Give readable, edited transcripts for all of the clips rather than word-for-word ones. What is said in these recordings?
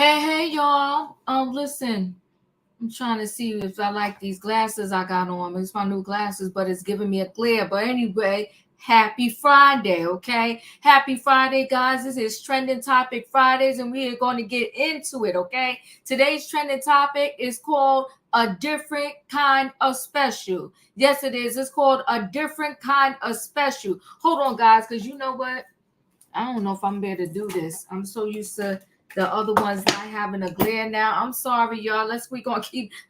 Hey, y'all. Listen, I'm trying to see if I like these glasses I got on. It's my new glasses, but it's giving me a glare. But anyway, happy Friday, okay? Happy Friday, guys. This is Trending Topic Fridays, and we are going to get into it, okay? Today's trending topic is called A Different Kind of Special. Yes, it is. It's called A Different Kind of Special. Hold on, guys, because you know what? I don't know if I'm able to do this. I'm so used to the other ones not having a glare now. I'm sorry, y'all. Let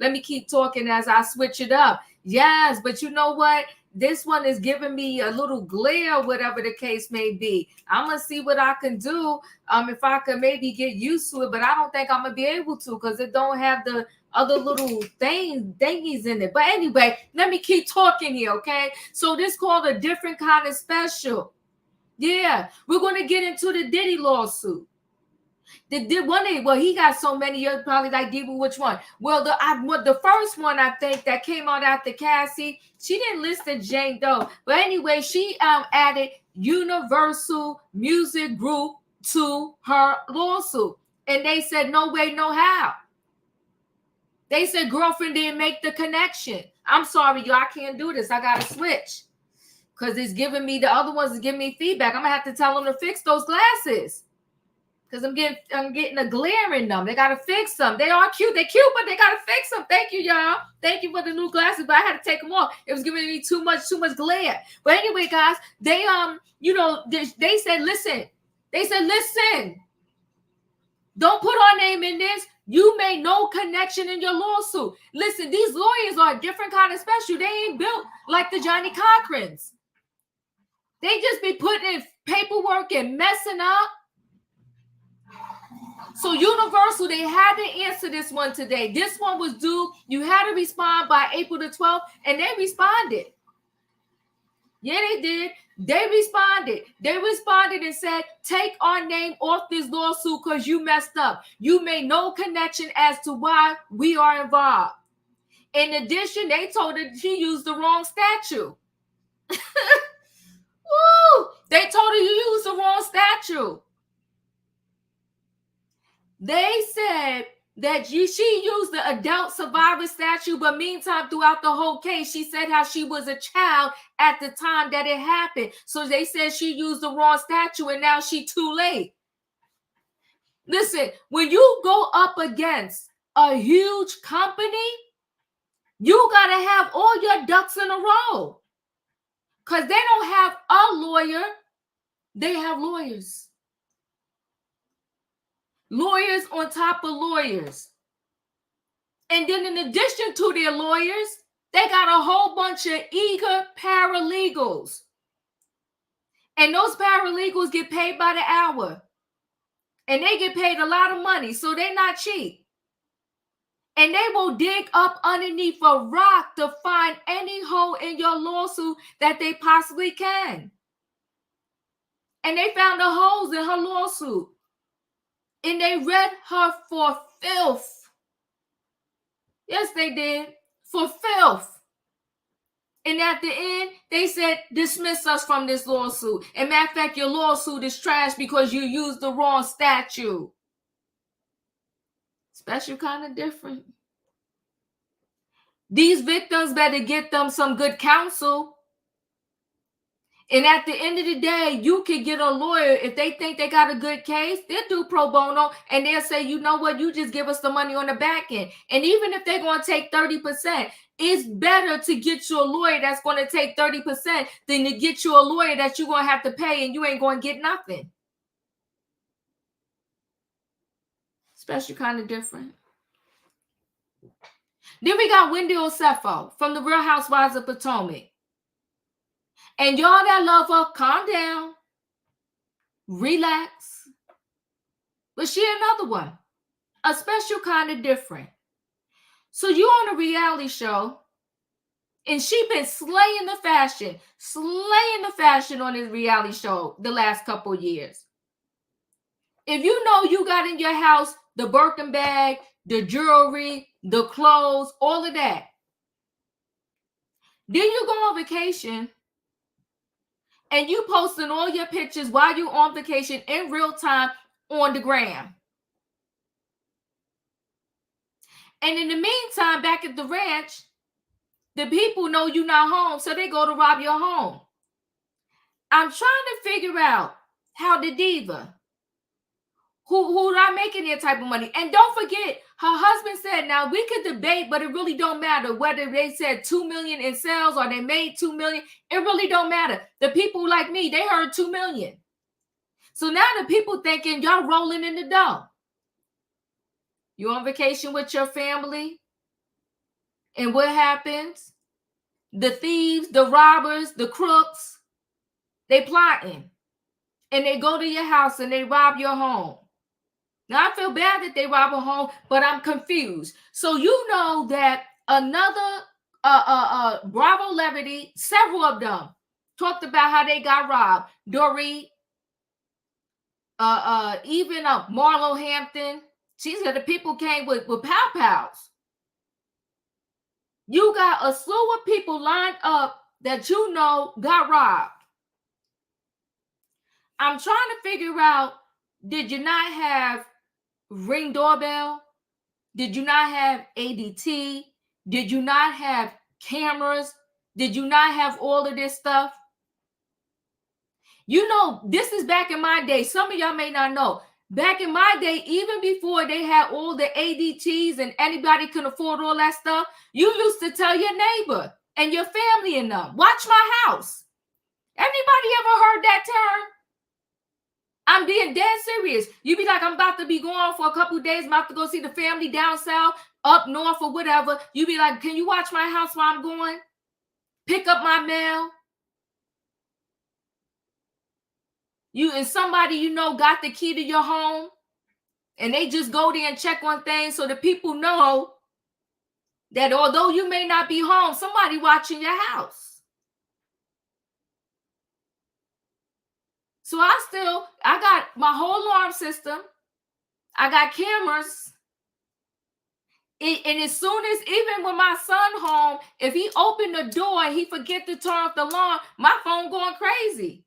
me keep talking as I switch it up. Yes, but you know what? This one is giving me a little glare, whatever the case may be. I'm gonna see what I can do. If I can maybe get used to it, but I don't think I'm gonna be able to because it don't have the other little thingies in it. But anyway, let me keep talking here, okay? So this called A Different Kind of Special. Yeah, we're going to get into the Diddy lawsuit. He got so many. You're probably like, Diva, which one? Well, the first one I think that came out after Cassie, she didn't list the Jane Doe, but anyway, she added Universal Music Group to her lawsuit, and they said no way, no how. They said girlfriend didn't make the connection. I'm sorry, y'all, I can't do this. I gotta switch. Because it's giving me, the other ones is giving me feedback. I'm gonna have to tell them to fix those glasses. Because I'm getting a glare in them. They gotta fix them. They are cute. They're cute, but they gotta fix them. Thank you, y'all. Thank you for the new glasses, but I had to take them off. It was giving me too much glare. But anyway, guys, they they said, listen. They said, listen. Don't put our name in this. You made no connection in your lawsuit. Listen, these lawyers are a different kind of special. They ain't built like the Johnny Cochrans. They just be putting in paperwork and messing up. So Universal, they had to answer this one today. This one was due. You had to respond by April the 12th, and they responded. Yeah, they did. They responded. They responded and said, take our name off this lawsuit because you messed up. You made no connection as to why we are involved. In addition, they told her she used the wrong statute. Woo! They told her you used the wrong statute. They said that she used the adult survivor statute, but meantime, throughout the whole case, she said how she was a child at the time that it happened. So they said she used the wrong statute and now she's too late. Listen, when you go up against a huge company, you got to have all your ducks in a row. Because they don't have a lawyer, they have lawyers. Lawyers on top of lawyers. And then in addition to their lawyers, they got a whole bunch of eager paralegals. And those paralegals get paid by the hour. And they get paid a lot of money, so they're not cheap. And they will dig up underneath a rock to find any hole in your lawsuit that they possibly can. And they found the holes in her lawsuit. And they read her for filth. Yes, they did. For filth. And at the end, they said, dismiss us from this lawsuit. And matter of fact, your lawsuit is trash because you used the wrong statute. Special kind of different. These victims better get them some good counsel. And at the end of the day, you can get a lawyer. If they think they got a good case, they'll do pro bono. And they'll say, you know what, you just give us the money on the back end. And even if they're going to take 30%, it's better to get you a lawyer that's going to take 30% than to get you a lawyer that you're going to have to pay and you ain't going to get nothing. Special kind of different. Then we got Wendy Osefo from the Real Housewives of Potomac. And y'all that love her, calm down, relax. But she another one, a special kind of different. So you on a reality show, and she been slaying the fashion on this reality show the last couple years. If you know you got in your house the Birken bag, the jewelry, the clothes, all of that. Then you go on vacation and you posting all your pictures while you on vacation in real time on the gram. And in the meantime, back at the ranch, the people know you're not home, so they go to rob your home. I'm trying to figure out how the diva, who not making that type of money. And don't forget, her husband said, now we could debate, but it really don't matter whether they said 2 million in sales or they made 2 million. It really don't matter. The people like me, they heard 2 million. So now the people thinking y'all rolling in the dough. You on vacation with your family, and what happens? The thieves, the robbers, the crooks, they plotting, and they go to your house and they rob your home. Now I feel bad that they rob a home, but I'm confused. So you know that another Bravo Levity, several of them talked about how they got robbed. Dory, even Marlo Hampton. She said the people came with pow pows. You got a slew of people lined up that you know got robbed. I'm trying to figure out, did you not have Ring doorbell? Did you not have ADT? Did you not have cameras? Did you not have all of this stuff? You know, this is back in my day. Some of y'all may not know. Back in my day, even before they had all the ADTs and anybody can afford all that stuff, you used to tell your neighbor and your family and them, watch my house. Anybody ever heard that term? I'm being dead serious. You be like, I'm about to be gone for a couple of days. I'm about to go see the family down south, up north, or whatever. You be like, can you watch my house while I'm going? Pick up my mail. You and somebody you know got the key to your home, and they just go there and check on things so the people know that although you may not be home, somebody watching your house. So I got my whole alarm system. I got cameras. And as soon as, even when my son home, if he opened the door and he forget to turn off the alarm, my phone going crazy.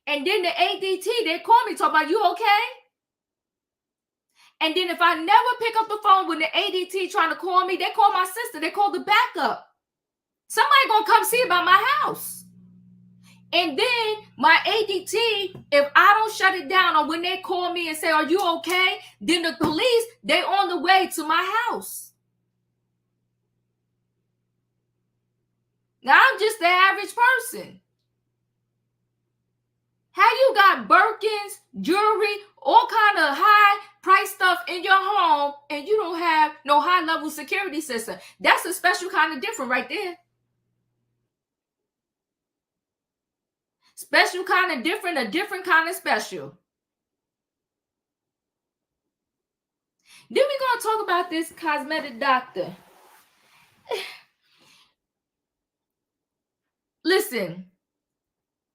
And then the ADT, they call me, talk about, you okay? And then if I never pick up the phone when the ADT trying to call me, they call my sister, they call the backup. Somebody gonna come see about my house. And then my ADT, if I don't shut it down, or when they call me and say, are you okay? Then the police, they on the way to my house. Now I'm just the average person. How you got Birkens, jewelry, all kind of high price stuff in your home, and you don't have no high level security system? That's a special kind of different right there. Special kind of different, a different kind of special. Then we're going to talk about this cosmetic doctor. Listen,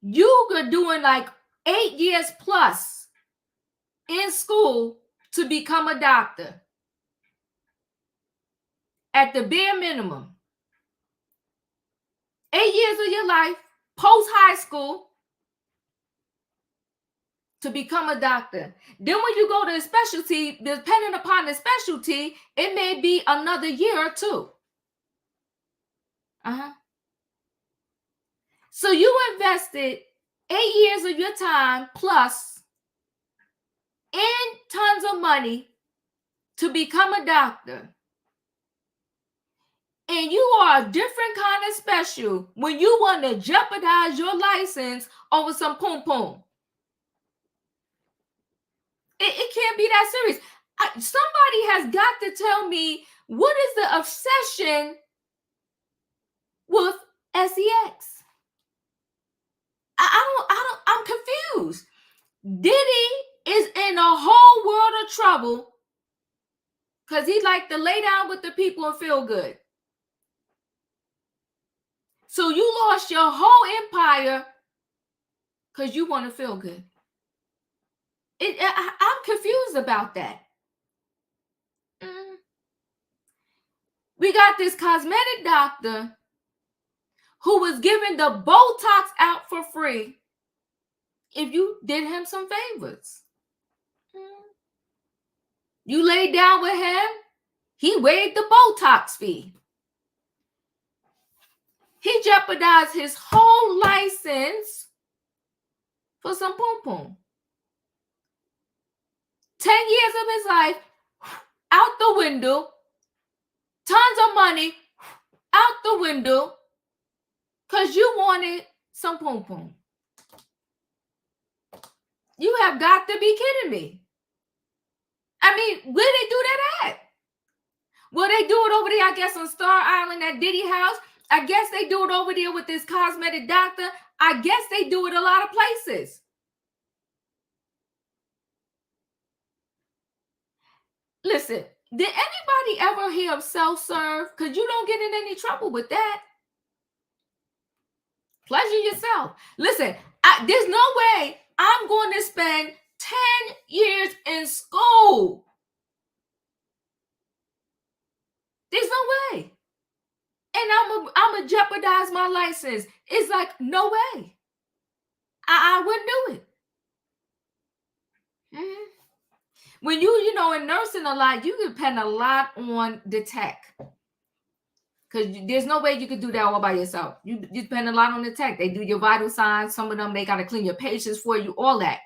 you are doing like 8 years plus in school to become a doctor. At the bare minimum. 8 years of your life, post high school, to become a doctor. Then when you go to a specialty, depending upon the specialty, it may be another year or two. So you invested 8 years of your time plus in tons of money to become a doctor. And you are a different kind of special when you want to jeopardize your license over some poom-poom. It can't be that serious. Somebody has got to tell me, what is the obsession with sex? I'm confused. Diddy is in a whole world of trouble because he like to lay down with the people and feel good. So you lost your whole empire because you want to feel good. I'm confused about that. We got this cosmetic doctor who was giving the Botox out for free if you did him some favors. You laid down with him, He waived the Botox fee. He jeopardized his whole license for some poom poom. 10 years of his life out the window. Tons of money out the window because you wanted some poom poom. You have got to be kidding me. I mean, where they do that at? Well, they do it over there, I guess, on Star Island at Diddy house. I guess they do it over there with this cosmetic doctor. I guess they do it a lot of places. Listen, did anybody ever hear of self-serve? Because you don't get in any trouble with that. Pleasure yourself. Listen, there's no way I'm going to spend 10 years in school. There's no way. And I'm going to jeopardize my license. It's like, no way. I wouldn't do it. Mm-hmm. When you know, in nursing a lot, you depend a lot on the tech. Because there's no way you could do that all by yourself. You depend a lot on the tech. They do your vital signs. Some of them, they got to clean your patients for you, all that.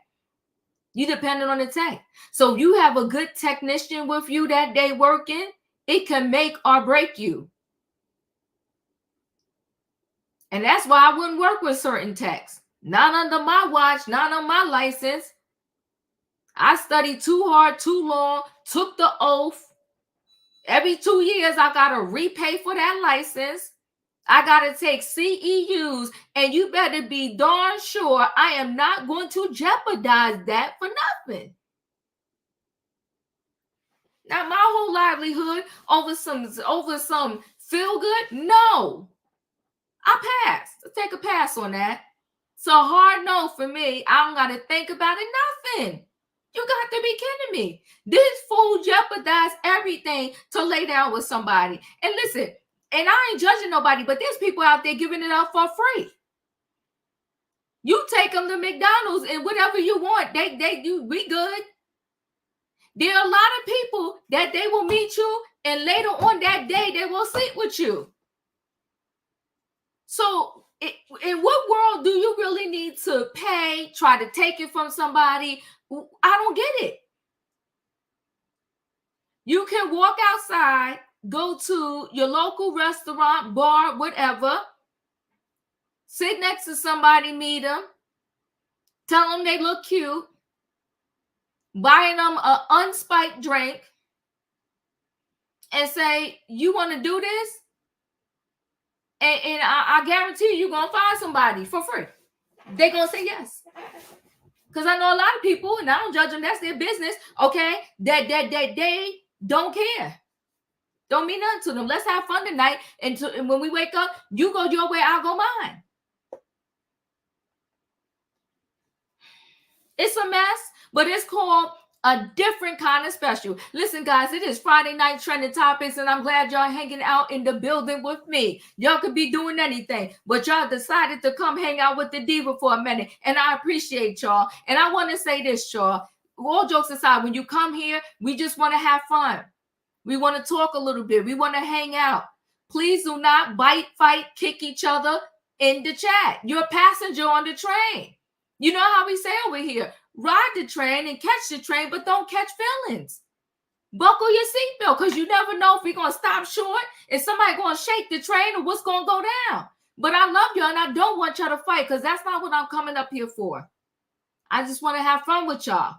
You dependent on the tech. So you have a good technician with you that day working, it can make or break you. And that's why I wouldn't work with certain techs. Not under my watch, not on my license. I studied too hard, too long, took the oath. Every 2 years, I got to repay for that license. I got to take CEUs, and you better be darn sure I am not going to jeopardize that for nothing. Now, my whole livelihood over some feel good? No. I passed. I'll take a pass on that. So hard no for me. I don't got to think about it, nothing. You got to be kidding me. This fool jeopardized everything to lay down with somebody. And listen, and I ain't judging nobody, but there's people out there giving it up for free. You take them to McDonald's and whatever you want, we good. There are a lot of people that they will meet you, and later on that day, they will sleep with you. So in what world do you really need to pay, try to take it from somebody? I don't get it. You can walk outside, go to your local restaurant, bar, whatever, sit next to somebody, meet them, tell them they look cute, buying them an unspiked drink, and say, you want to do this? And I guarantee you're going to find somebody for free. They're going to say yes. Because I know a lot of people, and I don't judge them, that's their business, okay, that they don't care. Don't mean nothing to them. Let's have fun tonight. And when we wake up, you go your way, I'll go mine. It's a mess, but it's called a different kind of special. Listen, guys, it is Friday night trending topics, and I'm glad y'all hanging out in the building with me. Y'all could be doing anything, but y'all decided to come hang out with the diva for a minute, and I appreciate y'all. And I want to say this, y'all. All jokes aside, when you come here, we just want to have fun. We want to talk a little bit. We want to hang out. Please do not bite, fight, kick each other in the chat. You're a passenger on the train. You know how we say over here, ride the train and catch the train, but don't catch feelings. Buckle your seatbelt, because you never know if we're going to stop short, if somebody going to shake the train, or what's going to go down. But I love y'all, and I don't want y'all to fight, because that's not what I'm coming up here for. I just want to have fun with y'all.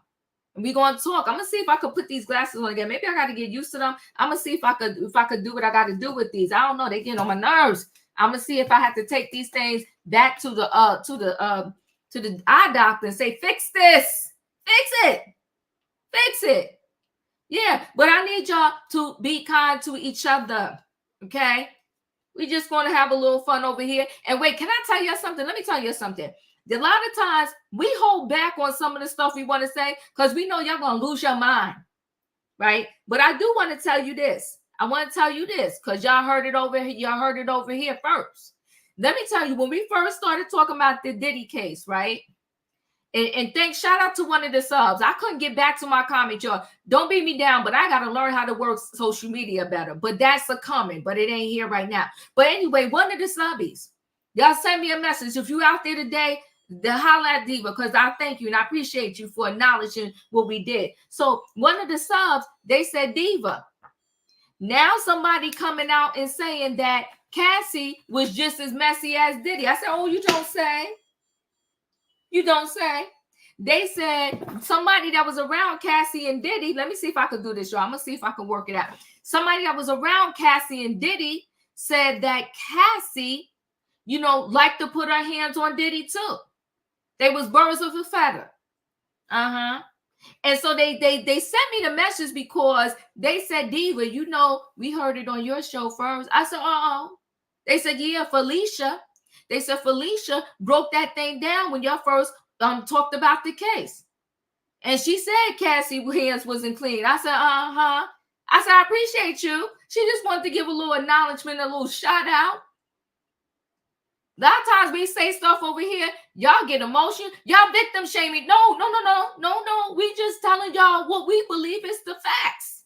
And we're going to talk. I'm going to see if I could put these glasses on again. Maybe I got to get used to them. I'm going to see if I could do what I got to do with these. I don't know. They get on my nerves. I'm going to see if I have to take these things back to the eye doctor and say, fix this, fix it. Yeah, but I need y'all to be kind to each other, okay? We just going to have a little fun over here. And wait, can I tell you something? Let me tell you something. A lot of times we hold back on some of the stuff we want to say because we know y'all going to lose your mind, right? But I do want to tell you this. I want to tell you this because y'all heard it over here. Y'all heard it over here first. Let me tell you, when we first started talking about the Diddy case, right? And thanks, shout out to one of the subs. I couldn't get back to my comment, y'all. Don't beat me down, but I got to learn how to work social media better. But that's a coming, but it ain't here right now. But anyway, one of the subbies, y'all send me a message. If you out there today, the holla at Diva, because I thank you and I appreciate you for acknowledging what we did. So one of the subs, they said, Diva, now somebody coming out and saying that Cassie was just as messy as Diddy. I said, oh, you don't say. You don't say. They said somebody that was around Cassie and Diddy. Let me see if I can do this, y'all. I'm going to see if I can work it out. Somebody that was around Cassie and Diddy said that Cassie, you know, liked to put her hands on Diddy too. They was birds of a feather. And so they sent me the message because they said, Diva, you know, we heard it on your show first. I said, They said, yeah, Felicia. They said Felicia broke that thing down when y'all first talked about the case. And she said Cassie's hands wasn't clean. I said, I said, I appreciate you. She just wanted to give a little acknowledgement, a little shout out. A lot of times we say stuff over here, y'all get emotion, y'all victim shaming. No. We just telling y'all what we believe is the facts.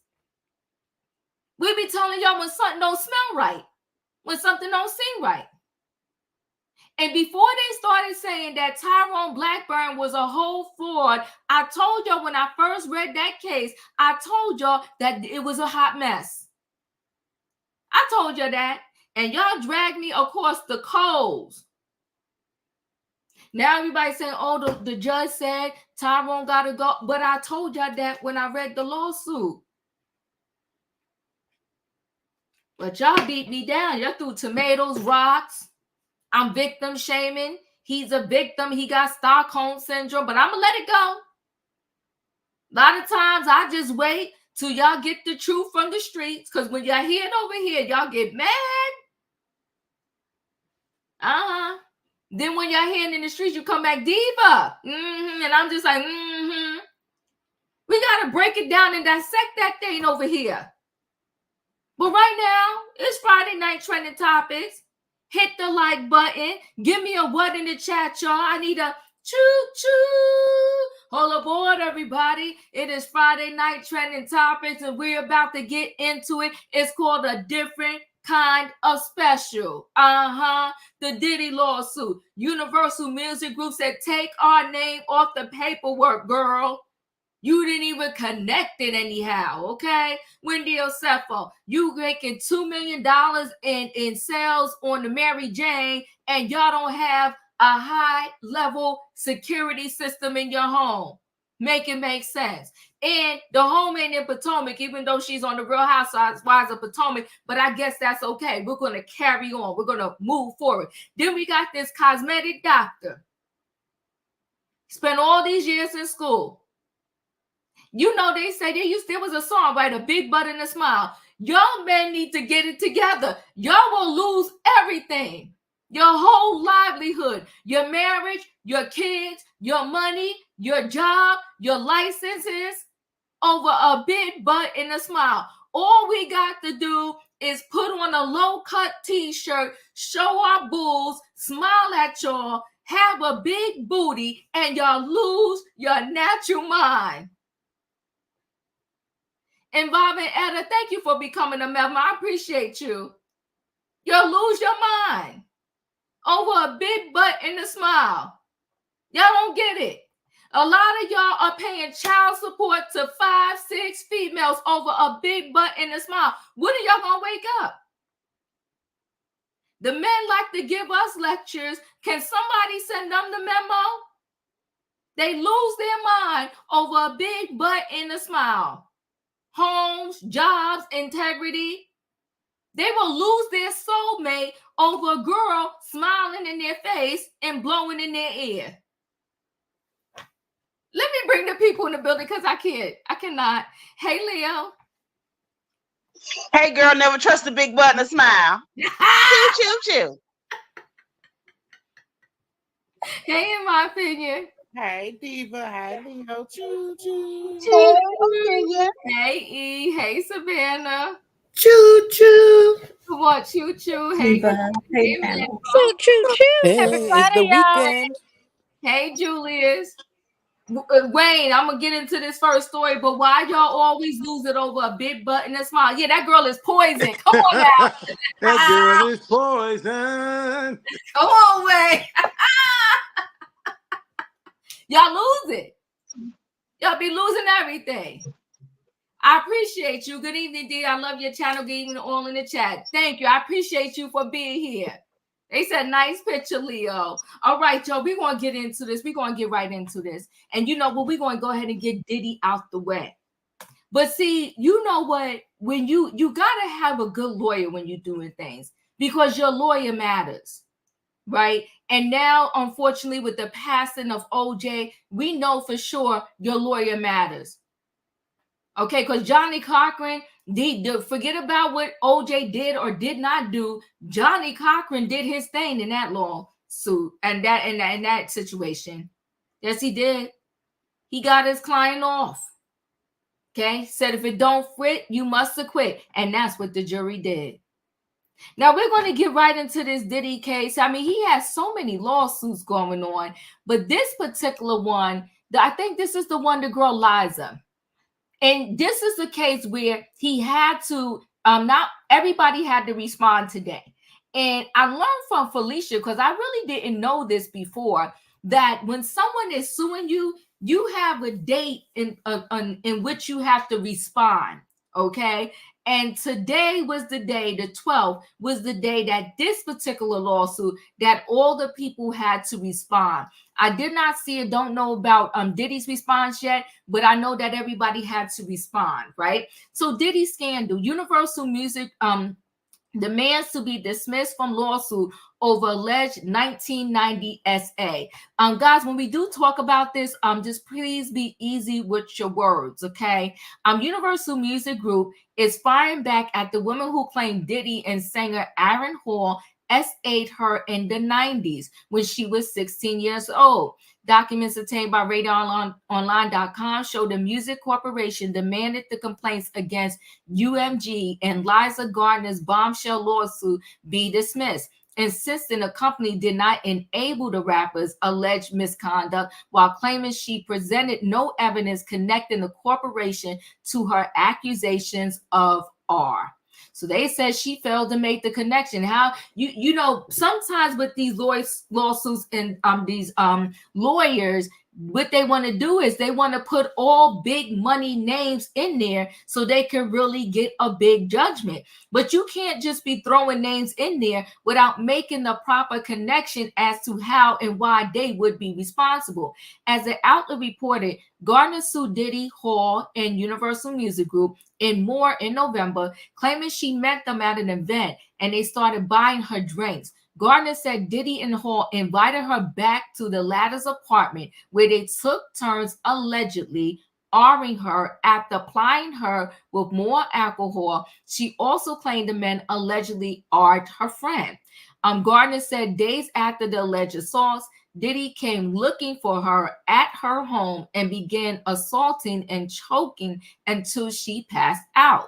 We be telling y'all when something don't smell right, when something don't seem right. And before they started saying that Tyrone Blackburn was a whole fraud, I told y'all when I first read that case, I told y'all that it was a hot mess. I told you that. And y'all dragged me across the coals. Now everybody's saying, oh, the judge said Tyrone got to go. But I told y'all that when I read the lawsuit. But y'all beat me down. Y'all threw tomatoes, rocks. I'm victim shaming. He's a victim. He got Stockholm syndrome, but I'm going to let it go. A lot of times I just wait till y'all get the truth from the streets, because when y'all hear it over here, y'all get mad. Then when y'all hearing in the streets, you come back, Diva. And I'm just like, We got to break it down and dissect that thing over here. But right now, it's Friday Night Trending Topics. Hit the like button. Give me a what in the chat, y'all. I need a choo-choo. Hold aboard, everybody. It is Friday Night Trending Topics, and we're about to get into it. It's called A Different Kind of Special. The Diddy lawsuit. Universal Music Group said, take our name off the paperwork, girl. You didn't even connect it anyhow, okay? Wendy Osefo, you making $2 million in sales on the Mary Jane, and y'all don't have a high-level security system in your home. Make it make sense. And the home ain't in Potomac, even though she's on the Real Housewives of Potomac, but I guess that's okay. We're going to carry on. We're going to move forward. Then we got this cosmetic doctor. Spent all these years in school. You know, they say there was a song, right? A big butt and a smile. Y'all men need to get it together. Y'all will lose everything. Your whole livelihood, your marriage, your kids, your money, your job, your licenses over a big butt and a smile. All we got to do is put on a low-cut t-shirt, show our bulls, smile at y'all, have a big booty, and y'all lose your natural mind. Involving Etta, thank you for becoming a member. I appreciate you. You'll lose your mind over a big butt and a smile. Y'all don't get it. A lot of y'all are paying child support to 5, 6 females over a big butt and a smile. When are y'all gonna wake up? The men like to give us lectures. Can somebody send them the memo? They lose their mind over a big butt and a smile. Homes, jobs, integrity. They will lose their soulmate over a girl smiling in their face and blowing in their ear. Let me bring the people in the building because I cannot. Hey, Leo. Hey, girl, never trust a big butt and a smile. Choo. Hey, in my opinion. Hey, Diva. Hey, Leo. Choo. Hey, E. Hey, Savannah. Choo. Come on, choo. Hey, Hey, Amen. Choo. Hey, Happy it's Friday, the y'all. weekend. Hey, Julius. Wayne, I'm gonna get into this first story, but why y'all always lose it over a big butt and a smile? Yeah, that girl is poison. Come on now. That girl is poison. Come on, Wayne. Y'all lose it. Y'all be losing everything. I appreciate you. Good evening, D. I love your channel. Good evening, all in the chat. Thank you. I appreciate you for being here. They said, nice picture, Leo. All right, Joe, we're going to get into this. We're going to get right into this. And you know what? We're going to go ahead and get Diddy out the way. But see, you know what? When you got to have a good lawyer when you're doing things, because your lawyer matters, right? And now, unfortunately, with the passing of OJ, we know for sure your lawyer matters. Okay, because Johnny Cochran, forget about what OJ did or did not do. Johnny Cochran did his thing in that lawsuit and that situation. Yes, he did. He got his client off. Okay, said if it don't fit, you must acquit, and that's what the jury did. Now we're going to get right into this Diddy case. I mean, he has so many lawsuits going on, but this particular one, I think this is the one, the girl Liza. And this is the case where he had to, not everybody had to respond today. And I learned from Felicia, because I really didn't know this before, that when someone is suing you, you have a date in which you have to respond, okay? And today was the day, the 12th was the day that this particular lawsuit, that all the people had to respond. I did not see it, don't know about Diddy's response yet, but I know that everybody had to respond, right? So Diddy scandal, Universal Music demands to be dismissed from lawsuit over alleged 1990 SA. Guys, when we do talk about this, just please be easy with your words, okay? Universal Music Group is firing back at the woman who claimed Diddy and singer Aaron Hall S8 her in the 90s when she was 16 years old. Documents obtained by RadarOnline.com show the Music Corporation demanded the complaints against UMG and Liza Gardner's bombshell lawsuit be dismissed, insisting the company did not enable the rapper's alleged misconduct while claiming she presented no evidence connecting the corporation to her accusations of R. So they said she failed to make the connection. How you know, sometimes with these lawsuits and these lawyers, what they want to do is they want to put all big money names in there so they can really get a big judgment. But you can't just be throwing names in there without making the proper connection as to how and why they would be responsible. As the outlet reported, Gardner sued Diddy, Hall, and Universal Music Group and more in November, claiming she met them at an event and they started buying her drinks. Gardner said Diddy and Hall invited her back to the latter's apartment where they took turns allegedly R-ing her after plying her with more alcohol. She also claimed the men allegedly R-ed her friend. Gardner said days after the alleged assaults, Diddy came looking for her at her home and began assaulting and choking until she passed out.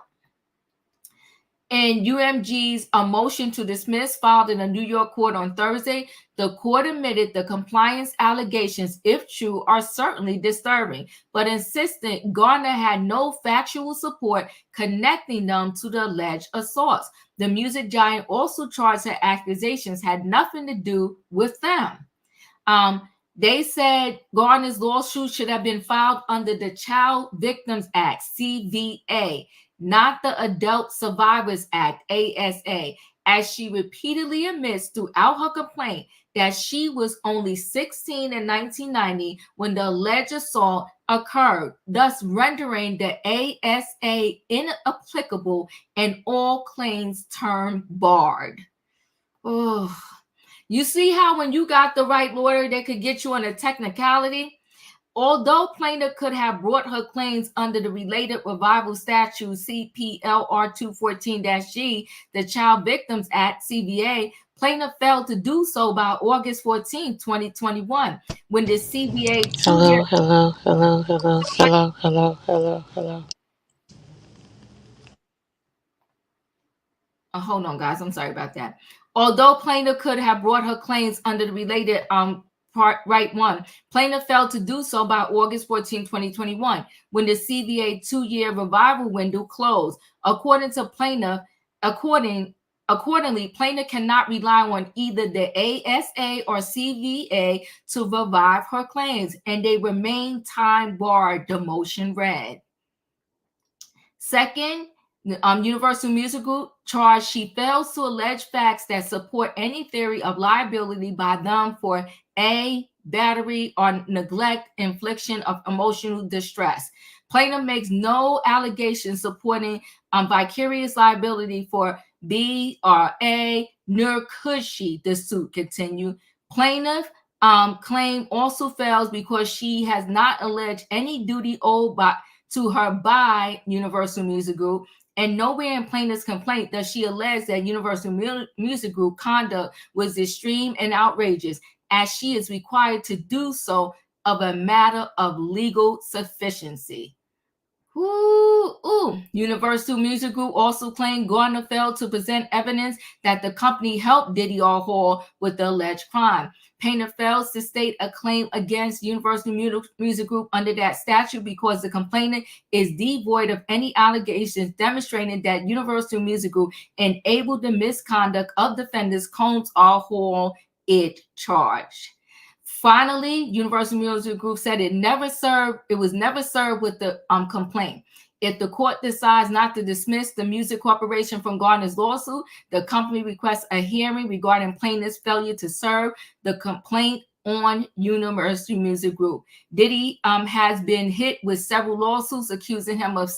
In UMG's motion to dismiss filed in a New York court on Thursday, the court admitted the compliance allegations, if true, are certainly disturbing, but insisted Gardner had no factual support connecting them to the alleged assaults. The music giant also charged her accusations had nothing to do with them. They said Gardner's lawsuit should have been filed under the Child Victims Act, CVA, not the Adult Survivors Act, ASA, as she repeatedly admits throughout her complaint that she was only 16 in 1990 when the alleged assault occurred, thus rendering the ASA inapplicable and all claims term barred. Oh. You see how when you got the right lawyer, they could get you on a technicality? Although plaintiff could have brought her claims under the Related Revival Statute CPLR 214-G, the Child Victims Act, CVA, plaintiff failed to do so by August 14, 2021, when the CVA... Hello. Hold on, guys. I'm sorry about that. Although plaintiff could have brought her claims under the Related Right 1. Plaintiff failed to do so by August 14, 2021, when the CVA 2-year revival window closed. Accordingly, plaintiff cannot rely on either the ASA or CVA to revive her claims, and they remain time barred, the motion read. Second, Universal Music Group charged she fails to allege facts that support any theory of liability by them for A, battery or neglect, infliction of emotional distress. Plaintiff makes no allegations supporting vicarious liability for B or A, nor could she, the suit continued. Plaintiff claim also fails because she has not alleged any duty owed to her by Universal Music Group, and nowhere in plaintiff's complaint does she allege that Universal Music Group conduct was extreme and outrageous, as she is required to do so of a matter of legal sufficiency. Universal Music Group also claimed Gardner failed to present evidence that the company helped Diddy or Hall with the alleged crime. Plaintiff fails to state a claim against Universal Music Group under that statute because the complainant is devoid of any allegations demonstrating that Universal Music Group enabled the misconduct of defendants Combs or Hall it charged. Finally, Universal Music Group said it was never served with the complaint. If the court decides not to dismiss the music corporation from Gardner's lawsuit, the company requests a hearing regarding plaintiff's failure to serve the complaint on Universal Music Group. Diddy has been hit with several lawsuits accusing him of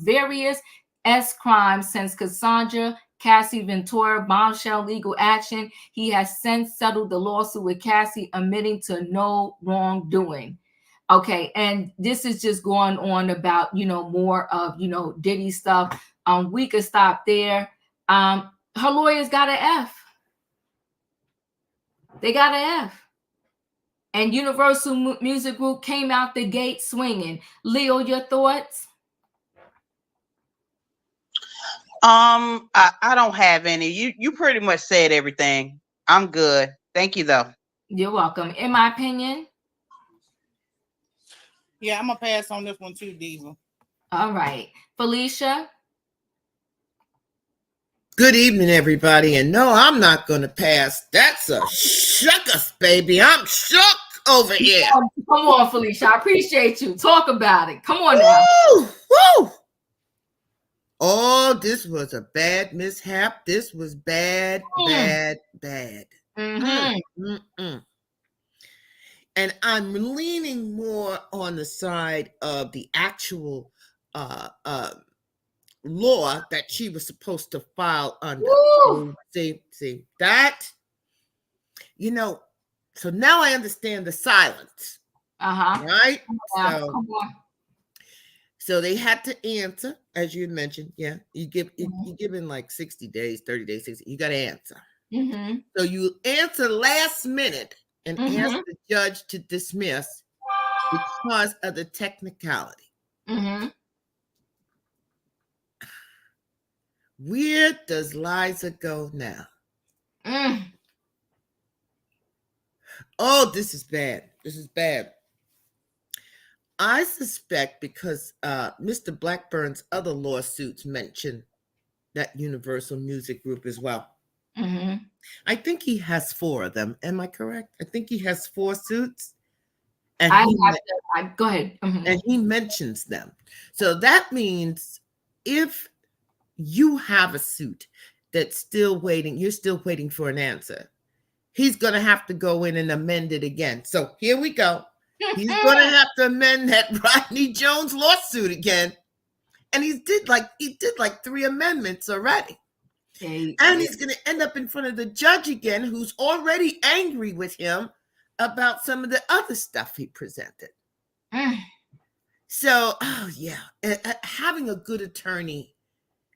various S crimes since Cassandra Cassie Ventura bombshell legal action. He has since settled the lawsuit with Cassie, admitting to no wrongdoing. Okay, and this is just going on about, more of, Diddy stuff. We could stop there. Her lawyers got an F. They got an F. And Universal Music Group came out the gate swinging. Leo, your thoughts? I don't have any. You pretty much said everything. I'm good. Thank you, though. You're welcome. In my opinion. Yeah, I'm gonna pass on this one too, Diva. All right, Felicia. Good evening, everybody. And no, I'm not gonna pass. That's a shook us, baby. I'm shook over here. Come on, Felicia. I appreciate you. Talk about it. Come on now. Woo! Woo! Oh, this was a bad mishap. This was bad. Mm-hmm. And I'm leaning more on the side of the actual law that she was supposed to file under. See that? So now I understand the silence. Right? So they had to answer, as you mentioned. Yeah, you give in like 60 days, 30 days, 60. You got to answer. Mm-hmm. So you answer last minute and ask the judge to dismiss because of the technicality. Mm-hmm. Where does Liza go now? Oh, this is bad. This is bad. I suspect because Mr. Blackburn's other lawsuits mention that Universal Music Group as well. Mm-hmm. I think he has 4 of them. Am I correct? I think he has 4 suits. And go ahead. Mm-hmm. And he mentions them. So that means if you have a suit that's still waiting, you're still waiting for an answer, he's going to have to go in and amend it again. So here we go. He's going to have to amend that Rodney Jones lawsuit again. And he did like 3 amendments already. Okay. And he's going to end up in front of the judge again, who's already angry with him about some of the other stuff he presented. So, having a good attorney,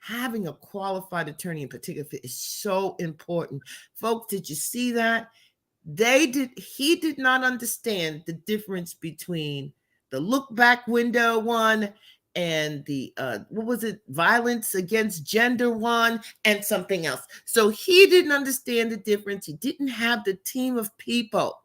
having a qualified attorney in particular is so important. Folks, did you see that? He did not understand the difference between the look back window one and the violence against gender one and something else. So he didn't understand the difference. He didn't have the team of people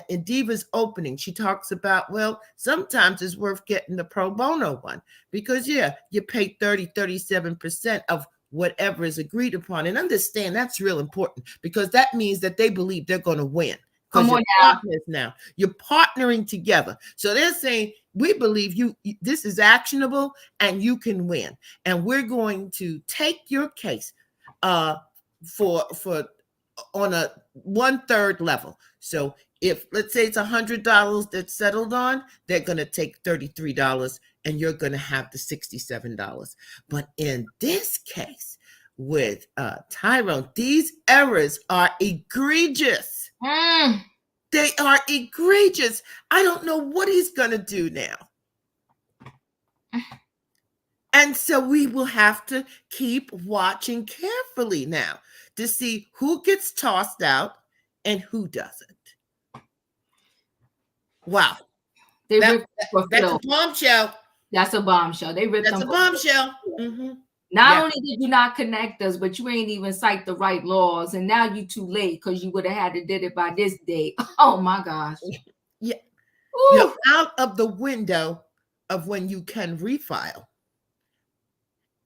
in Diva's opening, she talks about, well, sometimes it's worth getting the pro bono one because, yeah, you pay 37% of whatever is agreed upon. And understand that's real important because that means that they believe they're going to win. Because you're partners now. You're partnering together. So they're saying, we believe this is actionable and you can win. And we're going to take your case for on a 1/3 level. So if let's say it's $100 that's settled on, they're going to take $33 and you're going to have the $67. But in this case with Tyrone, these errors are egregious. They are egregious. I don't know what he's going to do now. And so we will have to keep watching carefully now to see who gets tossed out and who doesn't. Wow. That's a bombshell. That's a bombshell. They ripped That's a bombshell. Mm-hmm. Not only did you not connect us, but you ain't even cite the right laws. And now you too late because you would have had to did it by this date. Oh, my gosh. Yeah. You're out of the window of when you can refile.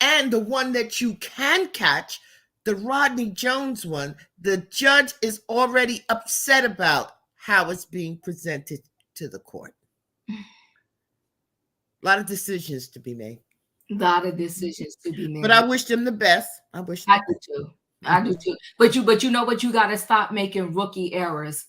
And the one that you can catch, the Rodney Jones one, the judge is already upset about how it's being presented to the court. A lot of decisions to be made. A lot of decisions to be made. But I wish them the best. I do too. I do too. But you know what? You got to stop making rookie errors.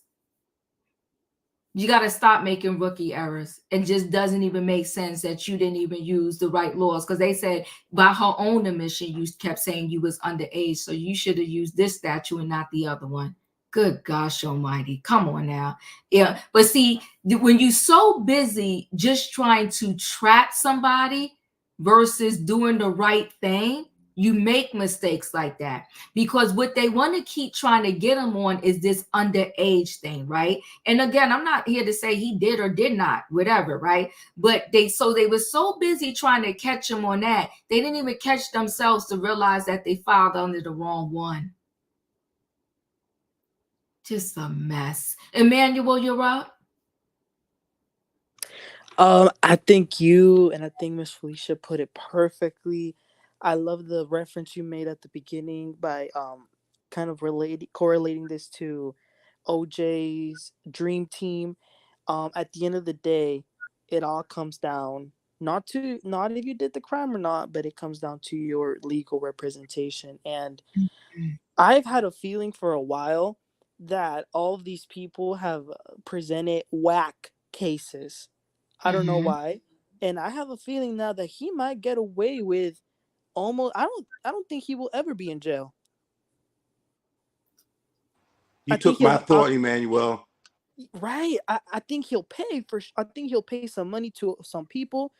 You got to stop making rookie errors. It just doesn't even make sense that you didn't even use the right laws because they said by her own admission, you kept saying you was underage. So you should have used this statute and not the other one. Good gosh almighty. Come on now. Yeah. But see, when you're so busy just trying to trap somebody versus doing the right thing, you make mistakes like that because what they want to keep trying to get them on is this underage thing, right? And again, I'm not here to say he did or did not, whatever, right? But they were so busy trying to catch him on that, they didn't even catch themselves to realize that they filed under the wrong one. Just a mess. Emmanuel, you're up. I think you and I think Miss Felicia put it perfectly. I love the reference you made at the beginning by kind of correlating this to OJ's dream team. At the end of the day, it all comes down not if you did the crime or not, but it comes down to your legal representation. And I've had a feeling for a while that all of these people have presented whack cases. I don't know why. And I have a feeling now that he might get away with almost I don't think he will ever be in jail. You took my thought, Emmanuel. Right. I think he'll pay some money to some people,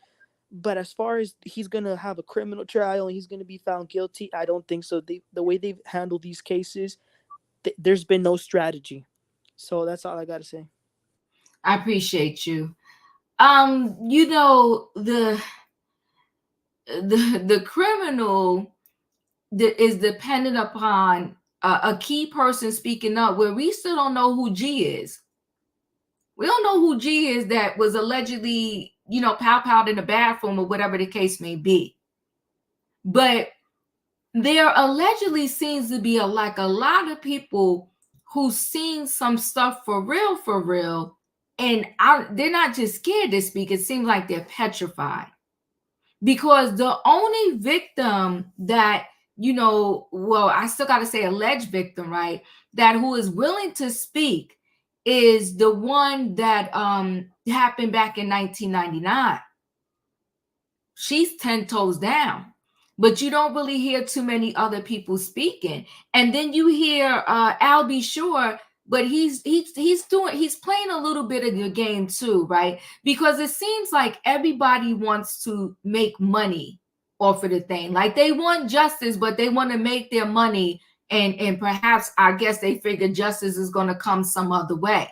but as far as he's gonna have a criminal trial and he's gonna be found guilty, I don't think so. The way they've handled these cases, there's been no strategy. So that's all I gotta say. I appreciate you. You know, the criminal that is dependent upon a key person speaking up where we still don't know who G is. We don't know who G is that was allegedly, pow-powed in the bathroom or whatever the case may be. But there allegedly seems to be a lot of people who've seen some stuff for real. And they're not just scared to speak. It seems like they're petrified. Because the only victim that, I still got to say alleged victim, right? That who is willing to speak is the one that happened back in 1999. She's 10 toes down. But you don't really hear too many other people speaking. And then you hear Al B. Sure, but he's playing a little bit of your game too, right? Because it seems like everybody wants to make money off of the thing. Like they want justice, but they want to make their money. And perhaps I guess they figure justice is going to come some other way.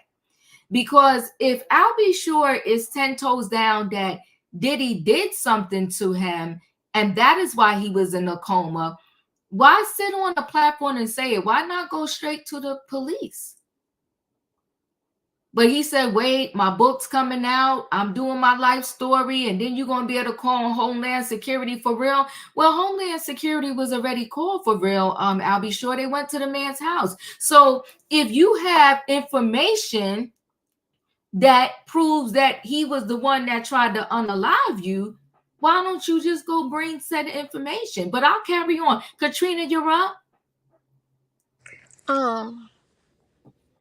Because if Al B. Sure is 10 toes down that Diddy did something to him, and that is why he was in a coma, why sit on a platform and say it? Why not go straight to the police? But he said, wait, my book's coming out. I'm doing my life story. And then you're going to be able to call Homeland Security for real. Well, Homeland Security was already called for real. I'll be sure they went to the man's house. So if you have information that proves that he was the one that tried to unalive you, why don't you just go bring said information? But I'll carry on. Katrina, you're up.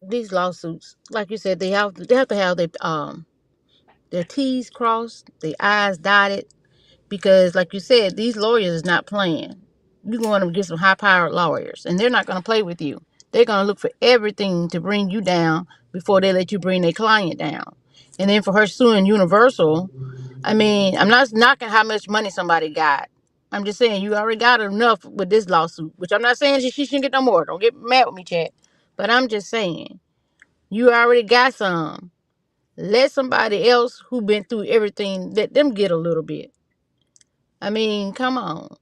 These lawsuits, like you said, they have to have their T's crossed, their I's dotted, because like you said, these lawyers is not playing. You're going to get some high-powered lawyers, and they're not going to play with you. They're going to look for everything to bring you down before they let you bring their client down. And then for her suing Universal, I mean, I'm not knocking how much money somebody got. I'm just saying you already got enough with this lawsuit, which I'm not saying she shouldn't get no more. Don't get mad with me, chat. But I'm just saying you already got some. Let somebody else who been through everything, let them get a little bit. I mean, come on.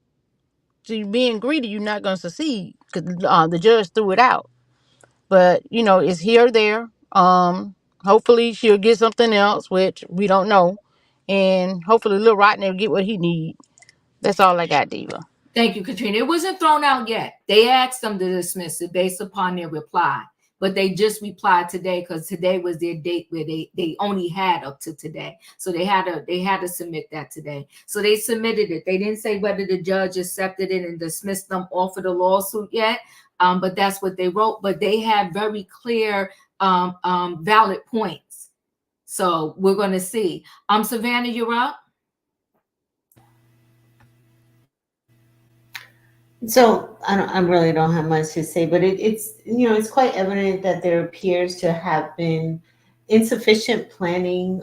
So you being greedy, you're not going to succeed because the judge threw it out. But, it's here or there. Hopefully she'll get something else, which we don't know. And hopefully Lil Rodney will get what he need. That's all I got, Diva. Thank you, Katrina. It wasn't thrown out yet. They asked them to dismiss it based upon their reply. But they just replied today because today was their date where they only had up to today. So they had to submit that today. So they submitted it. They didn't say whether the judge accepted it and dismissed them off of the lawsuit yet. But that's what they wrote. But they have very clear valid points. So we're going to see. Savannah, you're up. So I really don't have much to say, but it's quite evident that there appears to have been insufficient planning,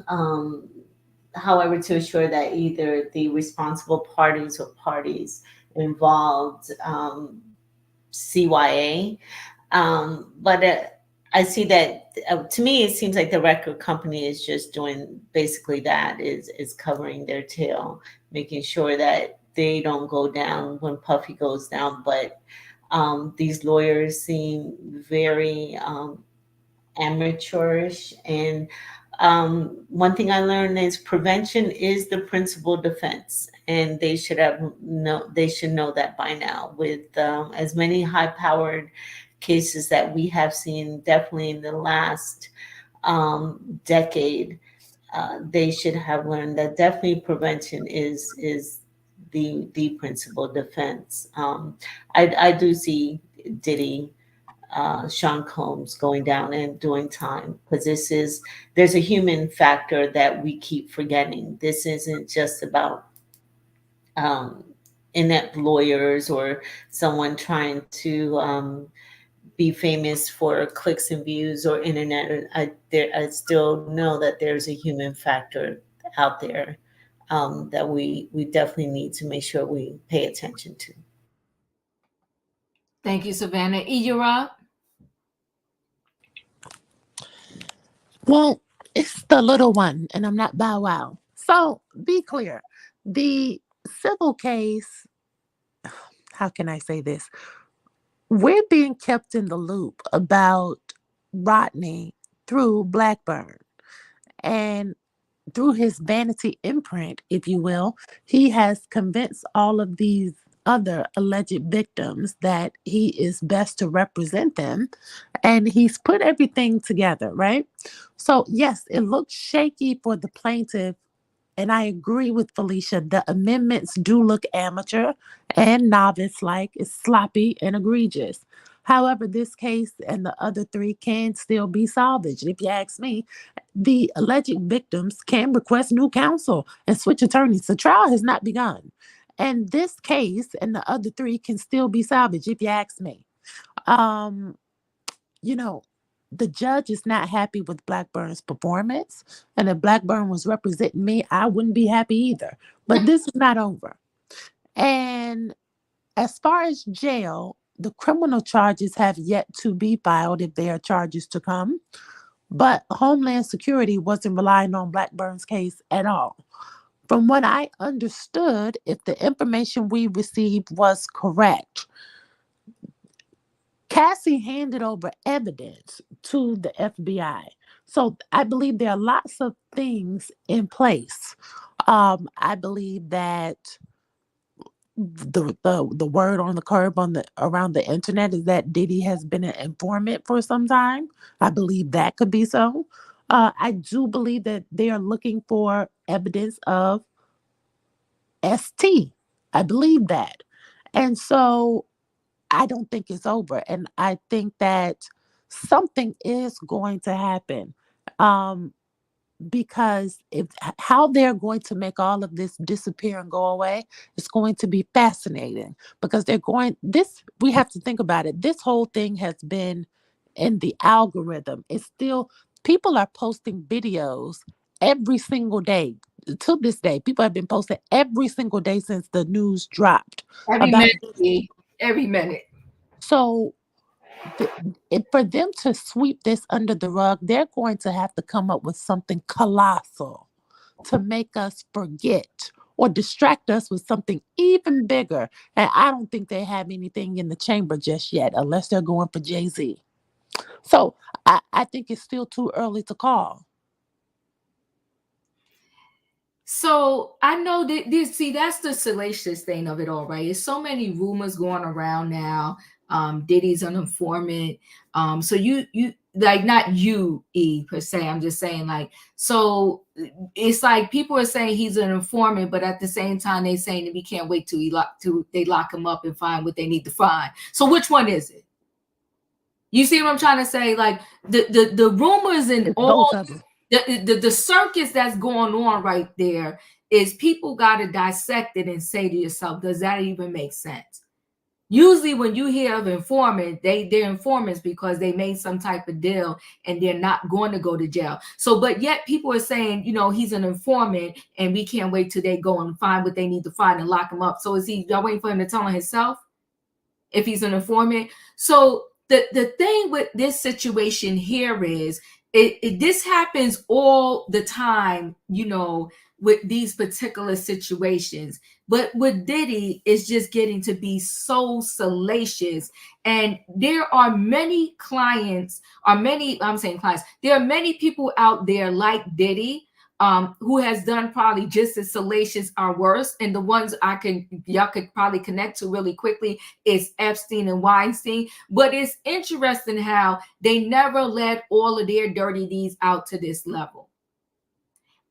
however, to assure that either the responsible parties or parties involved CYA. But I see that to me, it seems like the record company is just doing basically that, is covering their tail, making sure that they don't go down when Puffy goes down. But these lawyers seem very amateurish. And one thing I learned is prevention is the principal defense, and they should know that by now. With as many high-powered cases that we have seen, definitely in the last decade, they should have learned that definitely prevention is the principal defense. I do see Diddy, Sean Combs going down and doing time, because there's a human factor that we keep forgetting. This isn't just about inept lawyers or someone trying to be famous for clicks and views or internet. I still know that there's a human factor out there that we definitely need to make sure we pay attention to. Thank you, Savannah. You're up. Well, it's the little one, and I'm not Bow Wow. So be clear. The civil case, how can I say this? We're being kept in the loop about Rodney through Blackburn. And through his vanity imprint, if you will, he has convinced all of these other alleged victims that he is best to represent them. And he's put everything together, right? So, yes, it looks shaky for the plaintiff. And I agree with Felicia. The amendments do look amateur and novice-like. It's sloppy and egregious. However, this case and the other three can still be salvaged. If you ask me, the alleged victims can request new counsel and switch attorneys. The trial has not begun. And this case and the other three can still be salvaged, if you ask me. The judge is not happy with Blackburn's performance. And if Blackburn was representing me, I wouldn't be happy either. But this is not over. And as far as jail, the criminal charges have yet to be filed if there are charges to come. But Homeland Security wasn't relying on Blackburn's case at all. From what I understood, if the information we received was correct, Cassie handed over evidence to the FBI. So I believe there are lots of things in place. I believe that the word on the curb on the around the internet is that Diddy has been an informant for some time. I believe that could be so. I do believe that they are looking for evidence of ST. I believe that. And so I don't think it's over. And I think that something is going to happen. Um, because if how they're going to make all of this disappear and go away is going to be fascinating, because they're going this we have to think about it. This whole thing has been in the algorithm. It's still, people are posting videos every single day. To this day, people have been posting every single day since the news dropped Every about minute, every minute. so for them to sweep this under the rug, they're going to have to come up with something colossal to make us forget or distract us with something even bigger. And I don't think they have anything in the chamber just yet, unless they're going for Jay-Z. So I think it's still too early to call. So I know that this, see, that's the salacious thing of it all, right? There's so many rumors going around now. Diddy's an informant. So you like, not you, E, per se. I'm just saying, like, so it's like people are saying he's an informant, but at the same time they saying that we can't wait till they lock him up and find what they need to find. So which one is it? You see what I'm trying to say? Like the rumors and It's all both of them. the circus that's going on right there is people got to dissect it and say to yourself, does that even make sense? Usually when you hear of informant, they're informants because they made some type of deal and they're not going to go to jail. So, but yet people are saying, you know, he's an informant and we can't wait till they go and find what they need to find and lock him up. So is y'all waiting for him to tell on himself if he's an informant? So the thing with this situation here is this happens all the time, you know, with these particular situations. But with Diddy, it's just getting to be so salacious. And there are many clients, there are many people out there like Diddy, who has done probably just as salacious or worse. And the ones y'all could probably connect to really quickly is Epstein and Weinstein. But it's interesting how they never let all of their dirty deeds out to this level.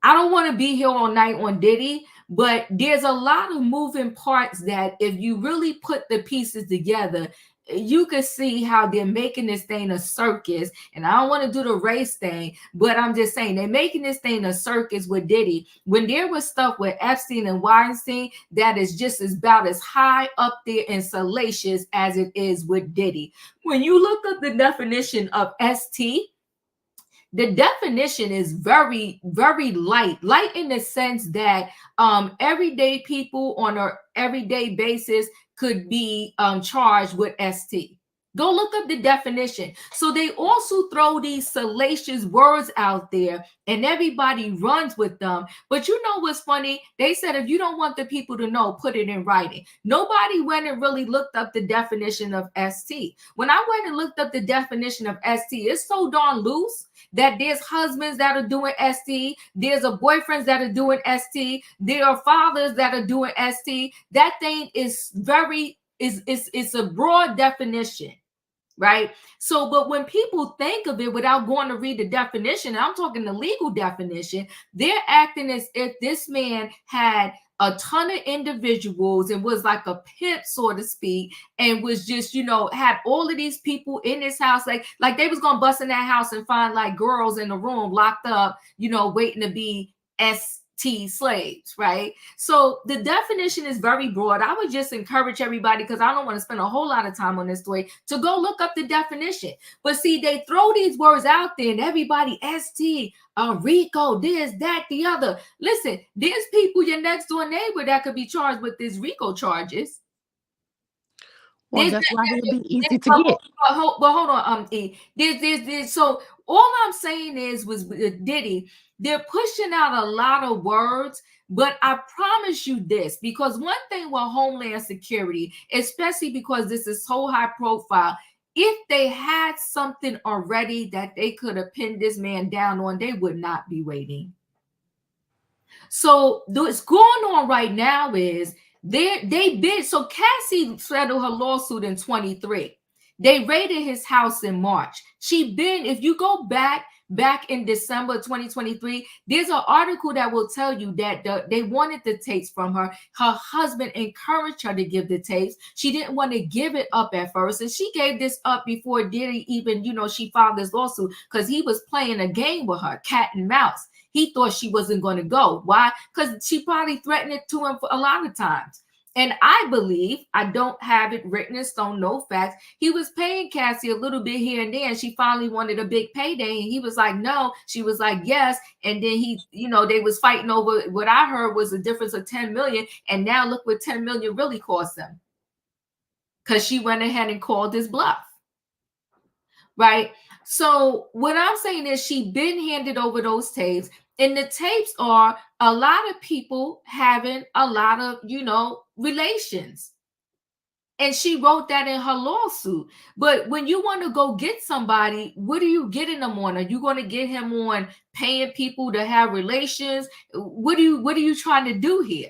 I don't want to be here all night on Diddy, but there's a lot of moving parts that if you really put the pieces together, you can see how they're making this thing a circus. And I don't want to do the race thing, but I'm just saying they're making this thing a circus with Diddy. When there was stuff with Epstein and Weinstein, that is just about as high up there and salacious as it is with Diddy. When you look up the definition of ST, the definition is very, very light in the sense that everyday people on an everyday basis could be charged with ST. Go look up the definition. So they also throw these salacious words out there and everybody runs with them. But you know what's funny? They said, if you don't want the people to know, put it in writing. Nobody went and really looked up the definition of ST. When I went and looked up the definition of ST, it's so darn loose that there's husbands that are doing ST, there's boyfriends that are doing ST, there are fathers that are doing ST. That thing is it's a broad definition, right? So, but when people think of it without going to read the definition, and I'm talking the legal definition, they're acting as if this man had a ton of individuals and was like a pimp, so to speak, and was just, you know, had all of these people in his house, like they was gonna bust in that house and find like girls in the room locked up, you know, waiting to be ST slaves, right? So the definition is very broad. I would just encourage everybody, because I don't want to spend a whole lot of time on this story, to go look up the definition. But see, they throw these words out there and everybody ST, RICO, this, that, the other. Listen, there's people, your next door neighbor, that could be charged with these RICO charges. Well, that's why it'll be easy to get. But hold on, E. So all I'm saying is, with Diddy, they're pushing out a lot of words, but I promise you this, because one thing with Homeland Security, especially because this is so high profile, If they had something already that they could have pinned this man down on, they would not be waiting. So what's going on right now is they bid. So Cassie settled her lawsuit in 23. They raided his house in March. If you go back in December 2023, there's an article that will tell you that they wanted the tapes from her. Her husband encouraged her to give the tapes. She didn't want to give it up at first, and she gave this up before Diddy even, she filed this lawsuit, because he was playing a game with her, cat and mouse. He thought she wasn't going to go. Why? Because she probably threatened it to him for a lot of times. And I believe, I don't have it written in stone, no facts, he was paying Cassie a little bit here and there, and she finally wanted a big payday, and he was like, no. She was like, yes. And then they was fighting over, what I heard was a difference of 10 million. And now look what 10 million really cost them, because she went ahead and called his bluff. Right? So what I'm saying is, she been handed over those tapes, and the tapes are a lot of people having a lot of, relations. And she wrote that in her lawsuit. But when you want to go get somebody, what are you getting them on? Are you going to get him on paying people to have relations? What are you trying to do here?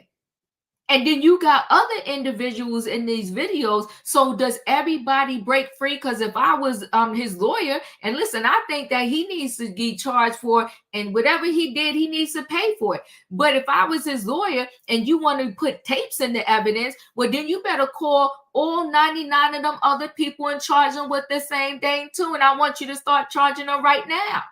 And then you got other individuals in these videos. So does everybody break free? Because if I was his lawyer, and listen, I think that he needs to get charged for, and whatever he did, he needs to pay for it. But if I was his lawyer and you want to put tapes in the evidence, well, then you better call all 99 of them other people and charge them with the same thing too. And I want you to start charging them right now.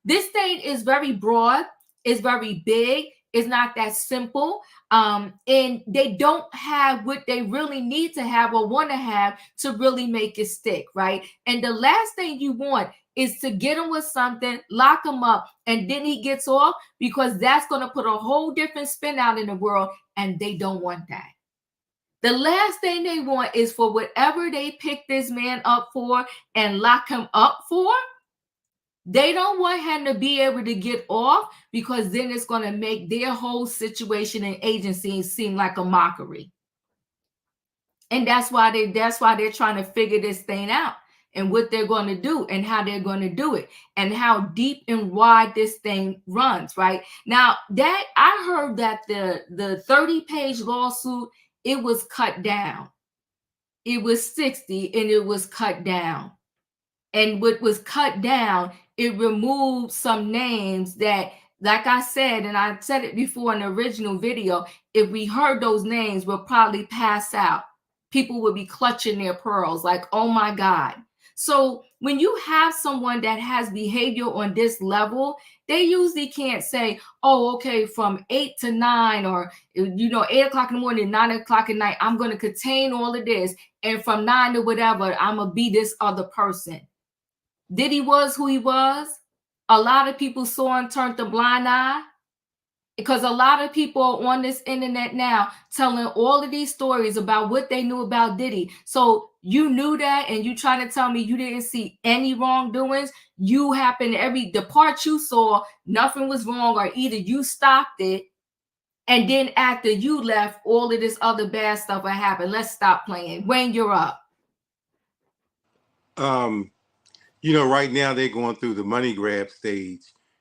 This thing is very broad. It's very big. It's not that simple. And they don't have what they really need to have or want to have to really make it stick, right? And the last thing you want is to get him with something, lock him up, and then he gets off, because that's going to put a whole different spin out in the world, and they don't want that. The last thing they want is for whatever they pick this man up for and lock him up for, they don't want him to be able to get off, because then it's going to make their whole situation and agency seem like a mockery. And that's why they're trying to figure this thing out, and what they're going to do, and how they're going to do it, and how deep and wide this thing runs. Right now, that I heard that the 30-page lawsuit, it was cut down. It was 60, and it was cut down. And what was cut down, it removed some names that, like I said, and I said it before in the original video, if we heard those names, we'll probably pass out. People would be clutching their pearls like, oh my God. So when you have someone that has behavior on this level, they usually can't say, oh, okay, from 8 to 9, or 8 o'clock in the morning, 9 o'clock at night, I'm going to contain all of this. And from 9 to whatever, I'm going to be this other person. Diddy was who he was. A lot of people saw and turned a blind eye, because a lot of people are on this internet now telling all of these stories about what they knew about Diddy. So you knew that, and you trying to tell me you didn't see any wrongdoings. You happened, the part you saw, nothing was wrong, or either you stopped it, and then after you left, all of this other bad stuff had happened. Let's stop playing. Wayne, you're up. Right now they're going through the money grab stage.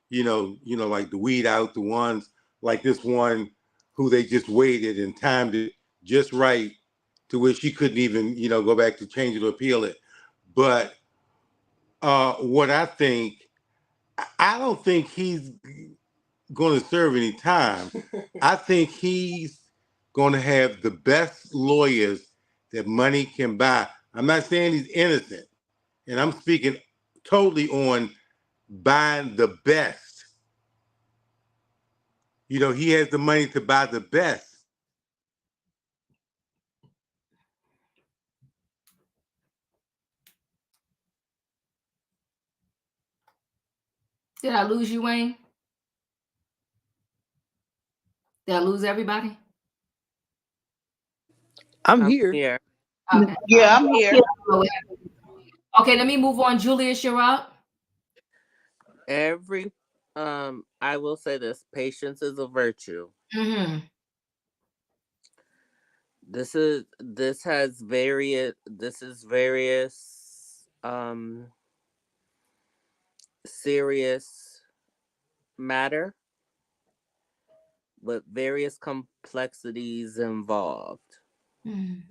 Like the weed out the ones like this one who they just waited and timed it just right to where she couldn't even, go back to change it or appeal it. But what I think, I don't think he's going to serve any time. I think he's going to have the best lawyers that money can buy. I'm not saying he's innocent, and I'm speaking totally on buying the best. He has the money to buy the best. Did I lose you, Wayne? Did I lose everybody? I'm here. Okay. Yeah, I'm here. Okay, let me move on. Julius, you're up. I will say this: patience is a virtue. Mm-hmm. This has various serious matter with various complexities involved. Mm.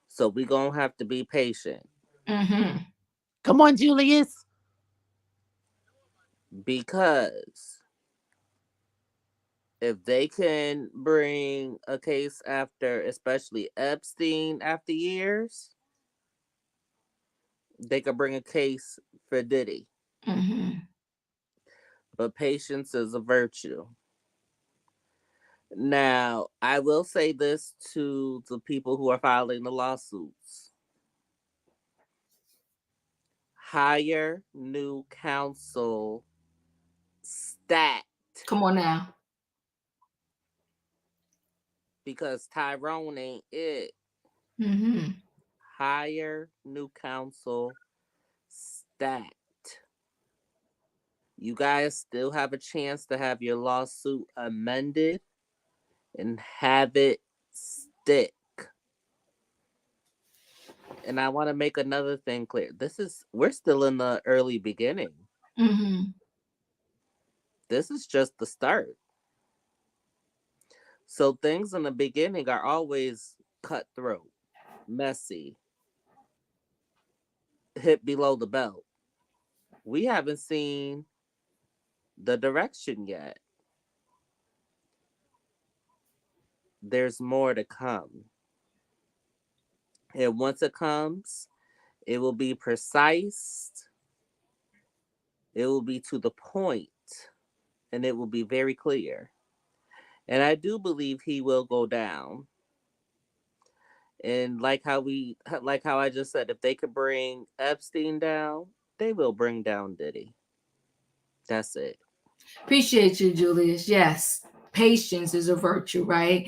So we gonna have to be patient Mm-hmm. Come on, Julius. because if they can bring a case after, especially Epstein, after years, they could bring a case for Diddy. Mm-hmm. But patience is a virtue. Now, I will say this to the people who are filing the lawsuits: hire new counsel stat, Come on now. because Tyrone ain't it. Mm-hmm. Hire new counsel stat. You guys still have a chance to have your lawsuit amended and have it stick. And I want to make another thing clear. We're still in the early beginning. Mm-hmm. This is just the start. So things in the beginning are always cutthroat, messy, hit below the belt. We haven't seen the direction yet. There's more to come. And once it comes, it will be precise, it will be to the point, and it will be very clear. And I do believe he will go down. And like how I just said, if they could bring Epstein down, they will bring down Diddy. That's it. Appreciate you, Julius. Yes. Patience is a virtue, right?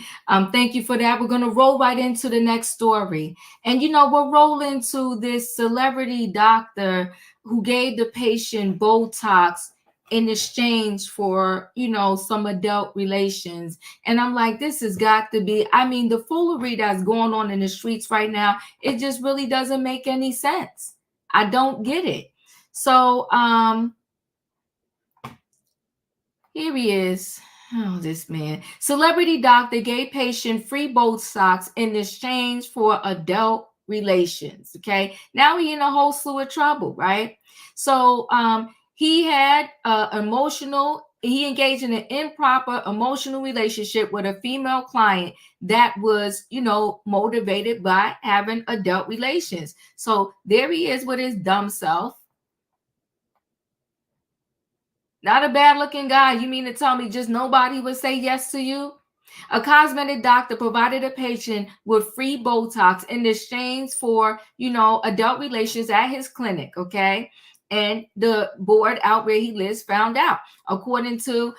Thank you for that. We're gonna roll right into the next story. And we'll roll into this celebrity doctor who gave the patient Botox in exchange for, some adult relations. And I'm like, this has got to be, the foolery that's going on in the streets right now, it just really doesn't make any sense. I don't get it. So here he is. Oh, this man. Celebrity doctor gave patient free Botox in exchange for adult relations. Okay. Now he in a whole slew of trouble, right? So he had he engaged in an improper emotional relationship with a female client that was, motivated by having adult relations. So there he is with his dumb self. Not a bad looking guy. You mean to tell me just nobody would say yes to you? A cosmetic doctor provided a patient with free Botox in exchange for, adult relations at his clinic, okay? And the board out where he lives found out. According to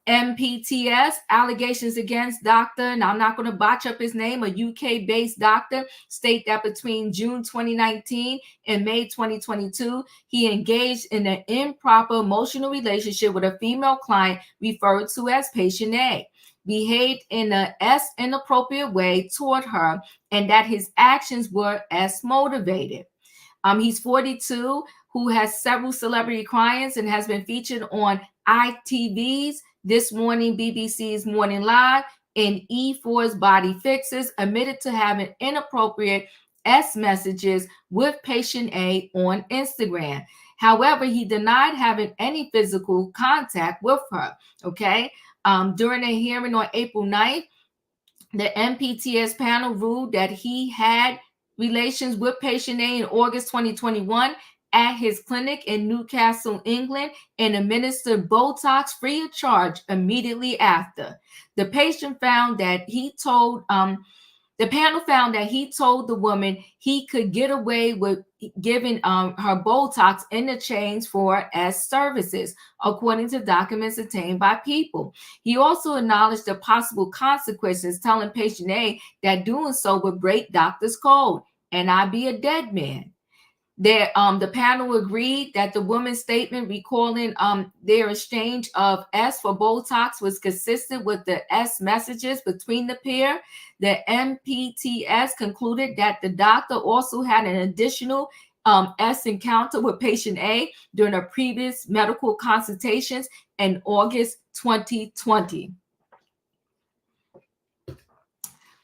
MPTS, allegations against doctor, now I'm not going to botch up his name, a UK-based doctor, state that between June 2019 and May 2022, he engaged in an improper emotional relationship with a female client referred to as patient A, behaved in a inappropriate way toward her, and that his actions were motivated. He's 42, who has several celebrity clients and has been featured on ITV's This Morning, BBC's Morning Live, and E4's Body Fixes, admitted to having inappropriate messages with patient A on Instagram. However, he denied having any physical contact with her. Okay. During a hearing on April 9th, the MPTS panel ruled that he had relations with patient A in August 2021 at his clinic in Newcastle, England, and administered Botox free of charge immediately after. The patient found that the panel found that he told the woman he could get away with giving her Botox in exchange for services, according to documents obtained by People. He also acknowledged the possible consequences, telling patient A that doing so would break doctor's code and I'd be a dead man. The panel agreed that the woman's statement recalling their exchange of S for Botox was consistent with the S messages between the pair. The MPTS concluded that the doctor also had an additional S encounter with patient A during a previous medical consultations in August 2020.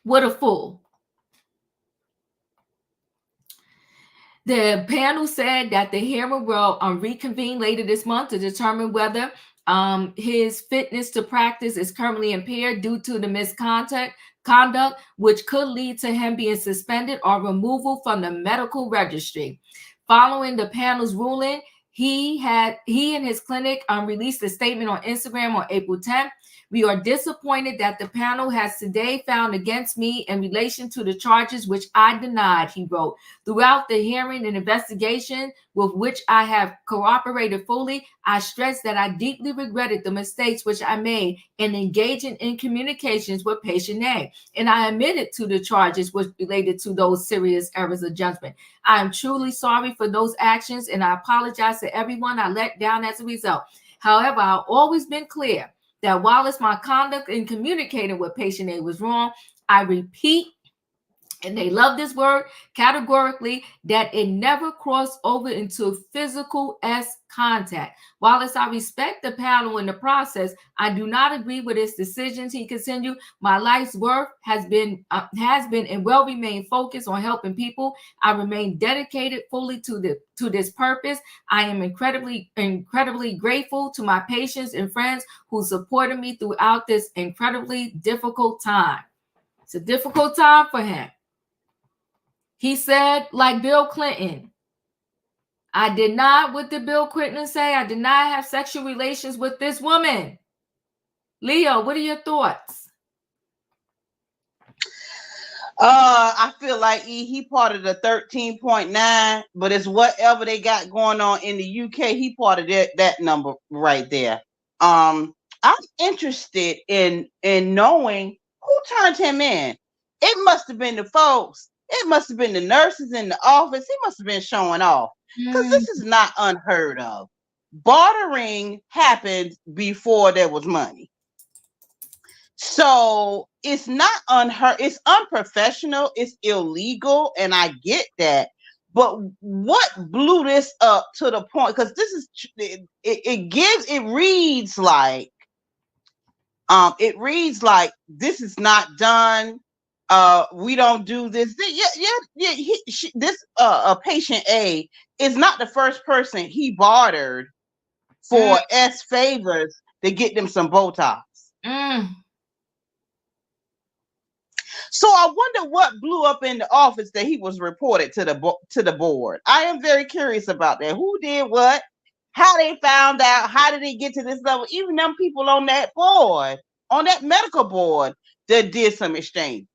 What a fool. The panel said that the hearing will reconvene later this month to determine whether his fitness to practice is currently impaired due to the misconduct, which could lead to him being suspended or removal from the medical registry. Following the panel's ruling, he and his clinic released a statement on Instagram on April 10th. We are disappointed that the panel has today found against me in relation to the charges which I denied, he wrote. Throughout the hearing and investigation with which I have cooperated fully, I stress that I deeply regretted the mistakes which I made in engaging in communications with patient A, and I admitted to the charges which related to those serious errors of judgment. I am truly sorry for those actions, and I apologize to everyone I let down as a result. However, I've always been clear that while it's my conduct in communicating with patient A was wrong, I repeat, and they love this word, categorically, that it never crossed over into physical S contact. While I respect the panel in the process, I do not agree with his decisions. He continued, my life's work has been and will remain focused on helping people. I remain dedicated fully to this purpose. I am incredibly grateful to my patients and friends who supported me throughout this incredibly difficult time. It's a difficult time for him. He said, like Bill Clinton, I did not, what did Bill Clinton say? I did not have sexual relations with this woman. Leo, what are your thoughts? I feel like he part of the 13.9, but it's whatever they got going on in the UK. He part of that number right there. I'm interested in knowing who turned him in. It must have been the folks. It must have been the nurses in the office. He must have been showing off, because this is not unheard of. Bartering happened before there was money. So it's not unheard. It's unprofessional. It's illegal, and I get that. But what blew this up to the point? Because this is it reads like this is not done. We don't do this. A patient A is not the first person he bartered for S favors to get them some Botox. So I wonder what blew up in the office that he was reported to the board. I am very curious about that. Who did what? How they found out? How did they get to this level? Even them people on that board, on that medical board, that did some exchanges.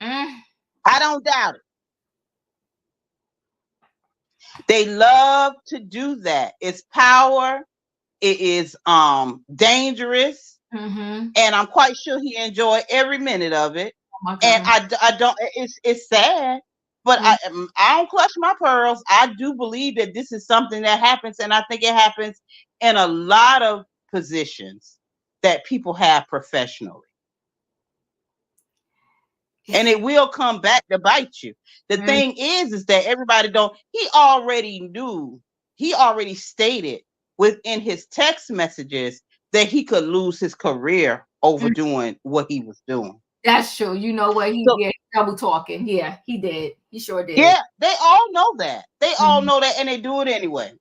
I don't doubt it. They love to do that. It's power. It is dangerous. And I'm quite sure he enjoyed every minute of it. And I don't. It's sad, but I don't clutch my pearls. I do believe that this is something that happens, and I think it happens in a lot of positions that people have professionally. And it will come back to bite you. The thing is that everybody don't. He already knew. He already stated within his text messages that he could lose his career over doing what he was doing. That's true. You know what? He did double talking. Yeah, he did. He sure did. Yeah, they all know that. They all know that, and they do it anyway.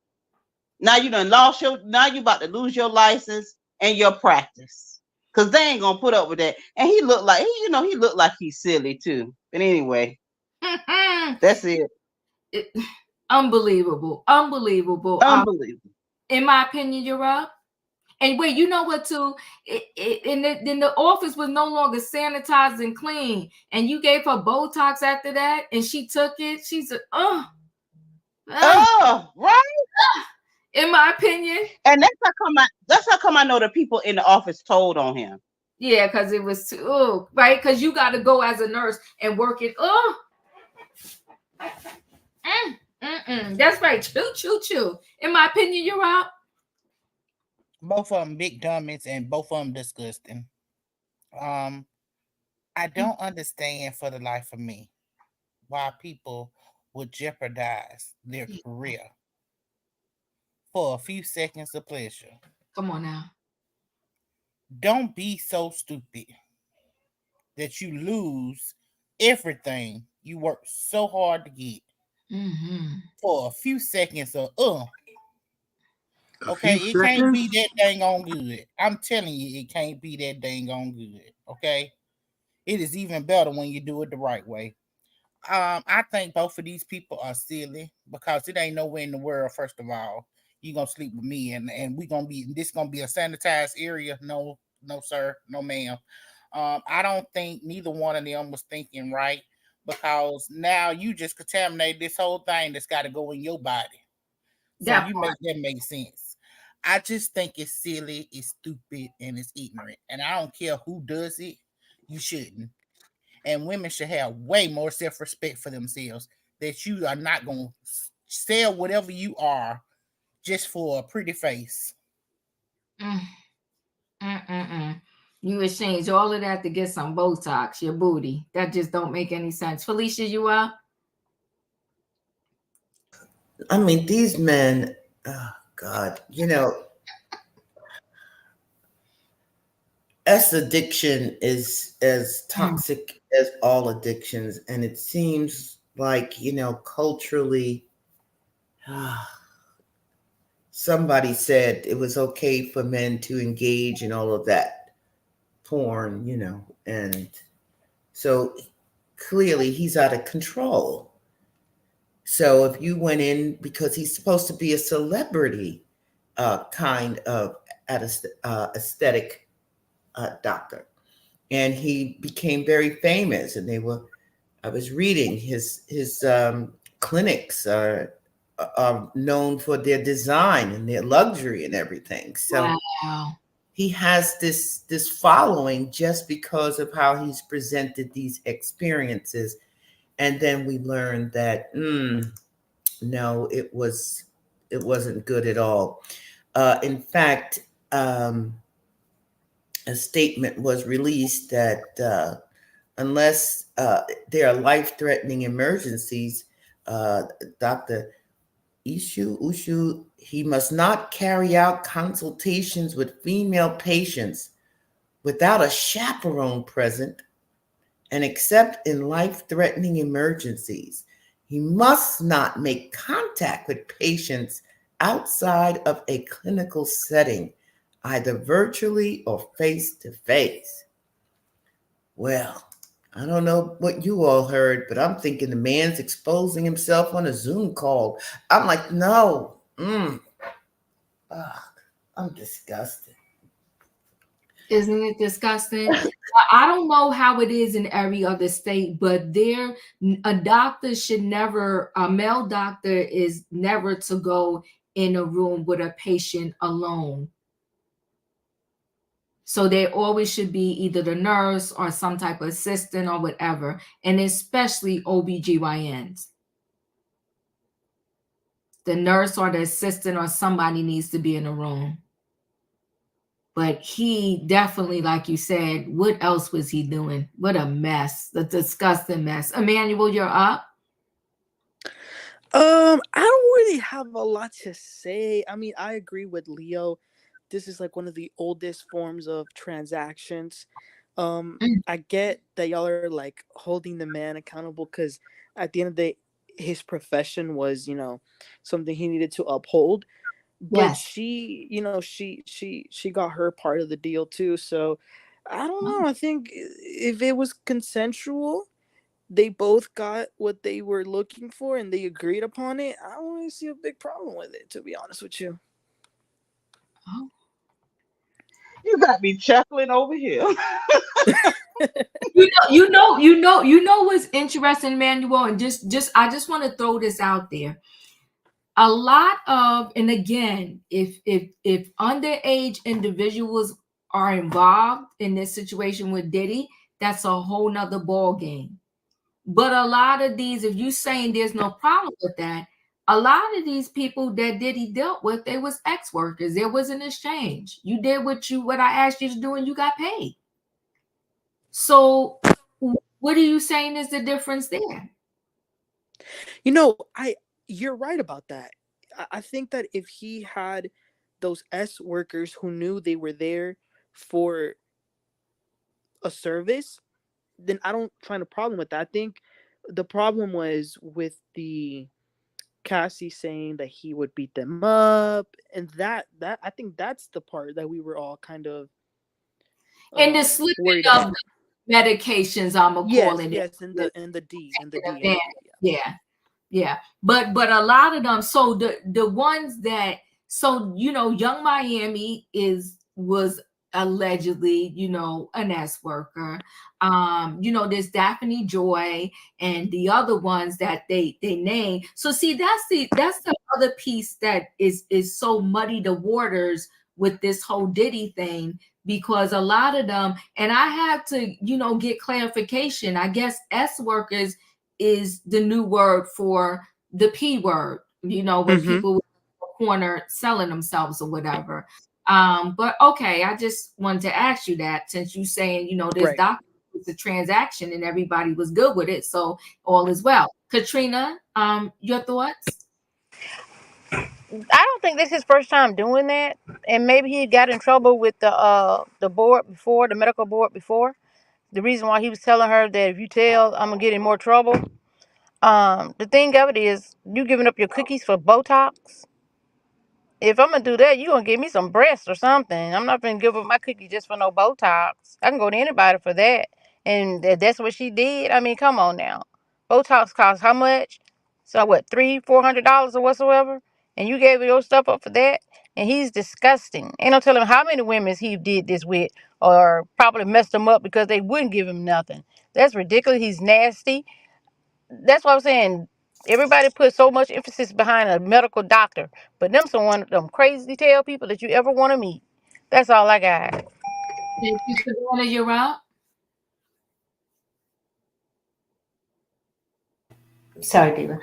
Now you done lost now you about to lose your license and your practice, because they ain't gonna put up with that. And he looked like he looked like he's silly too. But anyway, that's it. Unbelievable. In my opinion, you're up. And wait, you know what? Too, then the office was no longer sanitized and clean, and you gave her Botox after that, and she took it. She said, right. In my opinion, and that's how come I know the people in the office told on him. Yeah, because it was too right. Because you got to go as a nurse and work it. That's right. Choo, choo, choo. In my opinion, you're out. Both of them big dummies and both of them disgusting. I don't understand for the life of me why people would jeopardize their career for a few seconds of pleasure. Come on now. Don't be so stupid that you lose everything you worked so hard to get for a few seconds of okay, it can't be that dang on good. I'm telling you, it can't be that dang on good. Okay, it is even better when you do it the right way. I think both of these people are silly because it ain't nowhere in the world. First of all, you gonna sleep with me, and we gonna be this gonna be a sanitized area. No, no, sir, no, ma'am. I don't think neither one of them was thinking right because now you just contaminate this whole thing that's got to go in your body. So That you part. make that make sense. I just think it's silly, it's stupid, and it's ignorant. And I don't care who does it. You shouldn't. And women should have way more self-respect for themselves that you are not going to sell whatever you are just for a pretty face. You exchange all of that to get some Botox, your booty. That just don't make any sense. Felicia, you out? I mean, these men, oh God, S addiction is as toxic as all addictions. And it seems like, culturally, somebody said it was okay for men to engage in all of that porn, and so clearly he's out of control. So if you went in because he's supposed to be a celebrity kind of aesthetic doctor, and he became very famous, and I was reading his clinics are known for their design and their luxury and everything. So wow. He has this following just because of how he's presented these experiences. And then we learned that no, it wasn't good at all. In fact, a statement was released that unless there are life-threatening emergencies, Dr. Ushu, he must not carry out consultations with female patients without a chaperone present, and except in life-threatening emergencies. He must not make contact with patients outside of a clinical setting, either virtually or face-to-face. Well, I don't know what you all heard, but I'm thinking the man's exposing himself on a Zoom call. I'm like, no. I'm disgusted. Isn't it disgusting? I don't know how it is in every other state, but a doctor should never, a male doctor is never to go in a room with a patient alone. So there always should be either the nurse or some type of assistant or whatever, and especially OBGYNs. The nurse or the assistant or somebody needs to be in the room. But he definitely, like you said, what else was he doing? What a mess, the disgusting mess. Emmanuel, you're up. I don't really have a lot to say. I mean, I agree with Leo. This is like one of the oldest forms of transactions. I get that y'all are like holding the man accountable because at the end of the day, his profession was, something he needed to uphold. But Yes. she got her part of the deal too. So I don't know. I think if it was consensual, they both got what they were looking for and they agreed upon it. I don't really see a big problem with it, to be honest with you. Oh. You got me chuckling over here. You know what's interesting, Emmanuel, and I just want to throw this out there. A lot of, and again, if underage individuals are involved in this situation with Diddy, that's a whole nother ball game. But a lot of these, if you're saying there's no problem with that, a lot of these people that Diddy dealt with, they was ex workers. There was an exchange. You did what I asked you to do, and you got paid. So, what are you saying is the difference there? You know, you're right about that. I think that if he had those S workers who knew they were there for a service, then I don't find a problem with that. I think the problem was with the Cassie saying that he would beat them up, and that I think that's the part that we were all kind of And the slipping worried of about. the medications, I'm Yes, calling it. yes, and the D and the D and Yeah, the D. yeah, yeah. But a lot of them. So the ones that, so Young Miami was allegedly an S worker. There's Daphne Joy and the other ones that they name. So see, that's the other piece that is so muddy the waters with this whole Diddy thing, because a lot of them, and I had to get clarification. I guess S workers is the new word for the P word, when people in the corner selling themselves or whatever. But okay, I just wanted to ask you that, since you saying, this Right. document was a transaction and everybody was good with it. So all is well. Katrina, your thoughts? I don't think this is his first time doing that, and maybe he got in trouble with the board before, the medical board before. The reason why he was telling her that if you tell, I'm gonna get in more trouble. The thing of it is, you giving up your cookies for Botox. If I'm gonna do that, you gonna give me some breasts or something. I'm not gonna give up my cookie just for no Botox. I can go to anybody for that, and that's what she did. I mean, come on now. Botox costs how much? So what, $300-$400 or whatsoever? And you gave your stuff up for that? And he's disgusting. Ain't no telling how many women he did this with, or probably messed them up because they wouldn't give him nothing. That's ridiculous. He's nasty. That's what I'm saying. Everybody puts so much emphasis behind a medical doctor, but them some one of them crazy tail people that you ever want to meet. That's all I got. Thank you, Savannah. You're out. Sorry, Diva.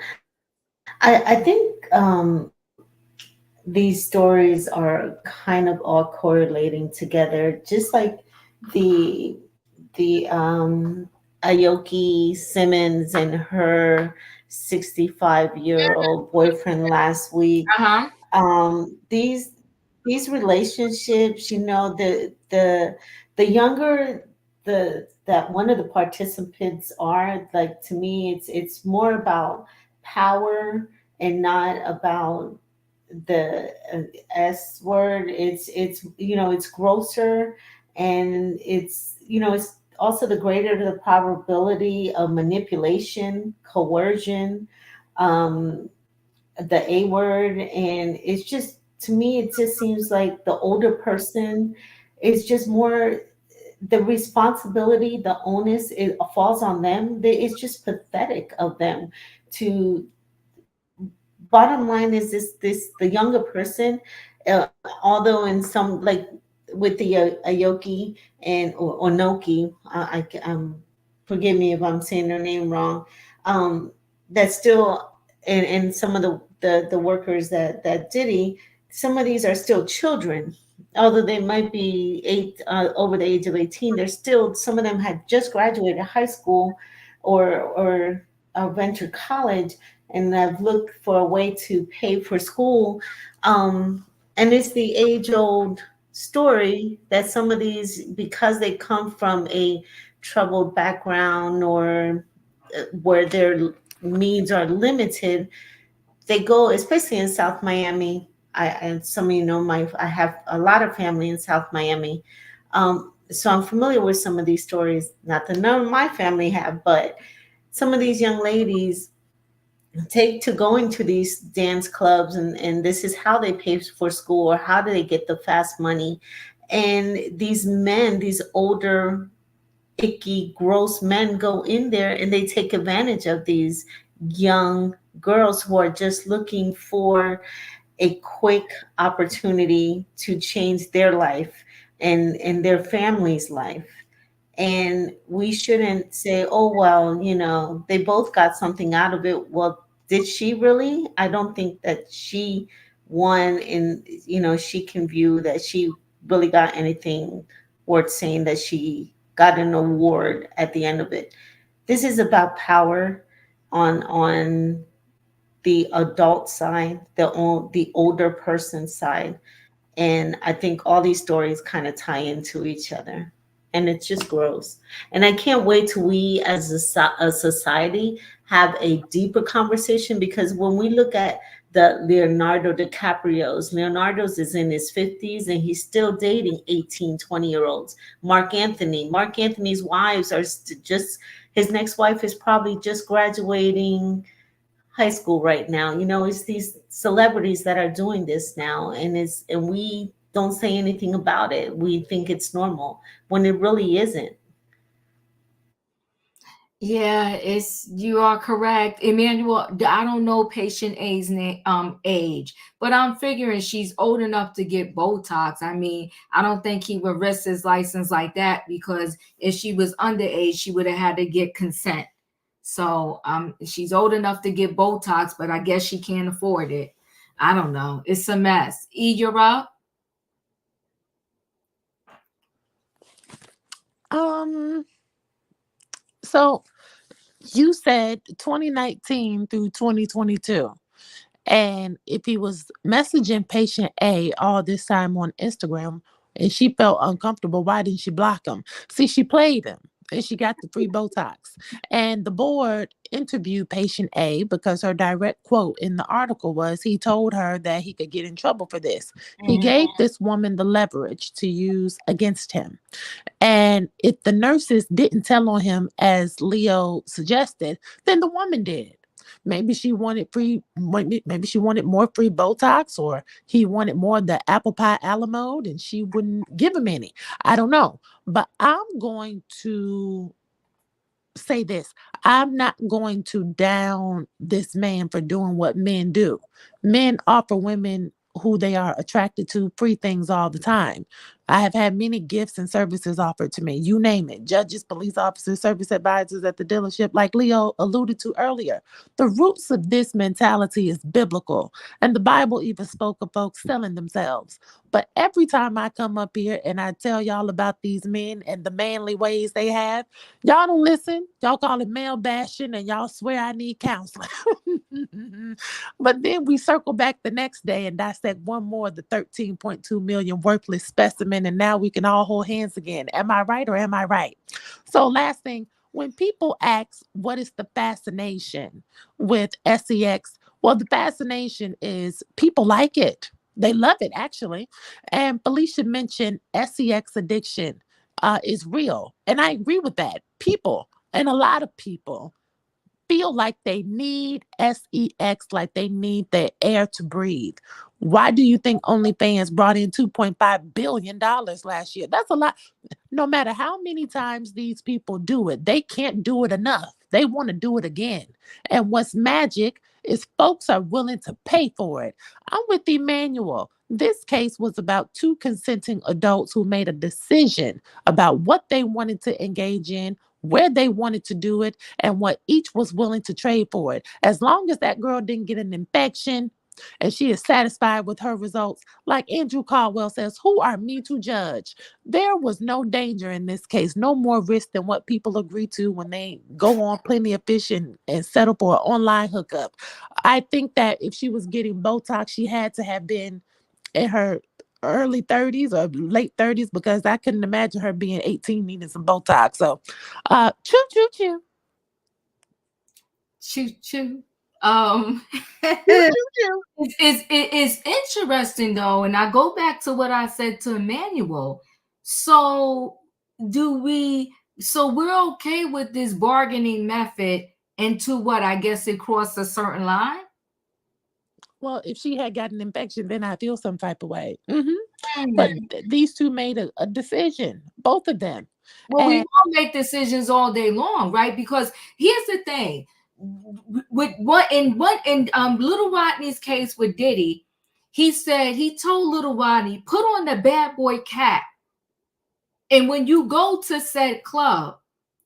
I think these stories are kind of all correlating together, just like the Aoki Simmons and her 65-year-old boyfriend last week. Uh-huh. These relationships, the younger that one of the participants are, like, to me, it's more about power and not about the S word. It's grosser, and it's also the greater the probability of manipulation, coercion, um, the A word. And it's just, to me, it just seems like the older person is just more, the responsibility, the onus, it falls on them. It's just pathetic of them to, bottom line is this the younger person, although in some, like with the Aoki and or Onoki, forgive me if I'm saying their name wrong, that's still, and some of the workers that Diddy, some of these are still children. Although they might be over the age of 18, they're still, some of them had just graduated high school or venture college, and I've looked for a way to pay for school. And it's the age old story that some of these, because they come from a troubled background, or where their needs are limited, they go, especially in South Miami. And some of you know, I have a lot of family in South Miami. So I'm familiar with some of these stories. Not that none of my family have, but some of these young ladies take to going to these dance clubs, and this is how they pay for school, or how do they get the fast money. And these men, these older, icky, gross men, go in there and they take advantage of these young girls who are just looking for a quick opportunity to change their life and their family's life. And we shouldn't say, oh, well, they both got something out of it. Well, did she really? I don't think that she won, and she can view that she really got anything worth saying that she got an award at the end of it. This is about power on the adult side, the older person side. And I think all these stories kind of tie into each other. And it just grows. And I can't wait till we as a society have a deeper conversation, because when we look at the Leonardo's is in his 50s and he's still dating 18, 20-year-olds. Mark Anthony's wives are just, his next wife is probably just graduating high school right now. It's these celebrities that are doing this now, and we don't say anything about it. We think it's normal when it really isn't. Yeah, you are correct, Emmanuel. I don't know patient A's age, but I'm figuring she's old enough to get Botox. I mean, I don't think he would risk his license like that, because if she was underage, she would have had to get consent. So she's old enough to get Botox, but I guess she can't afford it. I don't know. It's a mess. You're up. So you said 2019 through 2022. And if he was messaging patient A all this time on Instagram and she felt uncomfortable, why didn't she block him? See, she played him and she got the free Botox. And the board interviewed patient A because her direct quote in the article was he told her that he could get in trouble for this. He gave this woman the leverage to use against him. And if the nurses didn't tell on him as Leo suggested, then the woman did. Maybe she wanted maybe she wanted more free Botox, or he wanted more of the apple pie a la mode and she wouldn't give him any. I don't know. But I'm going to say this. I'm not going to down this man for doing what men do. Men offer women who they are attracted to free things all the time. I have had many gifts and services offered to me. You name it. Judges, police officers, service advisors at the dealership, like Leo alluded to earlier. The roots of this mentality is biblical. And the Bible even spoke of folks selling themselves. But every time I come up here and I tell y'all about these men and the manly ways they have, y'all don't listen. Y'all call it male bashing and y'all swear I need counseling. But then we circle back the next day and dissect one more of the 13.2 million worthless specimen, and now we can all hold hands again. Am I right or am I right? So last thing, when people ask what is the fascination with sex, well, the fascination is people like it. They love it, actually. And Felicia mentioned sex addiction is real. And I agree with that. People, and a lot of people, feel like they need sex, like they need the air to breathe. Why do you think OnlyFans brought in $2.5 billion last year? That's a lot. No matter how many times these people do it, they can't do it enough. They want to do it again. And what's magic is folks are willing to pay for it. I'm with Emmanuel. This case was about two consenting adults who made a decision about what they wanted to engage in, where they wanted to do it, and what each was willing to trade for it. As long as that girl didn't get an infection and she is satisfied with her results, like Andrew Caldwell says, who are me to judge? There was no danger in this case, no more risk than what people agree to when they go on Plenty of Fish and settle for an online hookup. I think that if she was getting Botox, she had to have been in her early 30s or late 30s, because I couldn't imagine her being 18 needing some Botox. So choo choo choo. Choo choo. Choo, choo. It's interesting though, and I go back to what I said to Emmanuel. So we're okay with this bargaining method until what? I guess it crossed a certain line. Well, if she had got an infection, then I feel some type of way. But these two made a decision, both of them. Well, we all make decisions all day long, right? Because here's the thing. With in Little Rodney's case with Diddy, he said he told Little Rodney, put on the bad boy cap, and when you go to said club,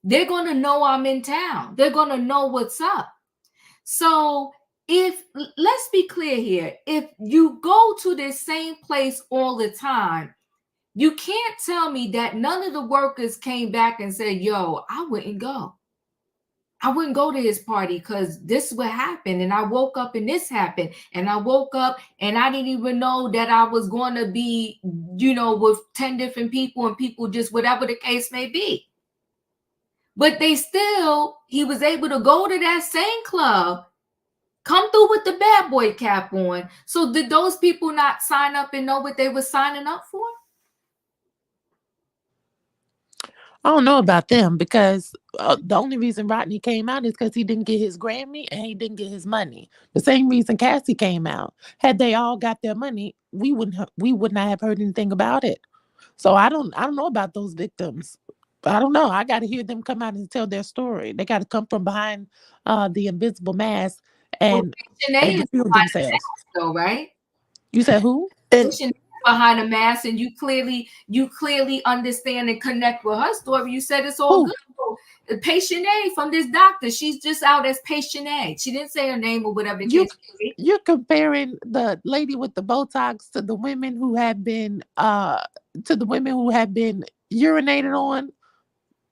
they're gonna know I'm in town. They're gonna know what's up. So let's be clear here, if you go to this same place all the time, you can't tell me that none of the workers came back and said, yo, I wouldn't go. I wouldn't go to his party because this is what happened. And I woke up and this happened. And I woke up and I didn't even know that I was going to be, with 10 different people and people just whatever the case may be. But he was able to go to that same club, come through with the bad boy cap on. So did those people not sign up and know what they were signing up for? I don't know about them because the only reason Rodney came out is because he didn't get his Grammy and he didn't get his money. The same reason Cassie came out. Had they all got their money, we would not have heard anything about it. So I don't know about those victims. I don't know. I got to hear them come out and tell their story. They got to come from behind the invisible mask and defend themselves. Though, right? You said who? And behind a mask, and you clearly understand and connect with her story. You said it's all good. So, patient A from this doctor, she's just out as patient A. She didn't say her name or whatever the case may be. You're comparing the lady with the Botox to the women who have been urinated on.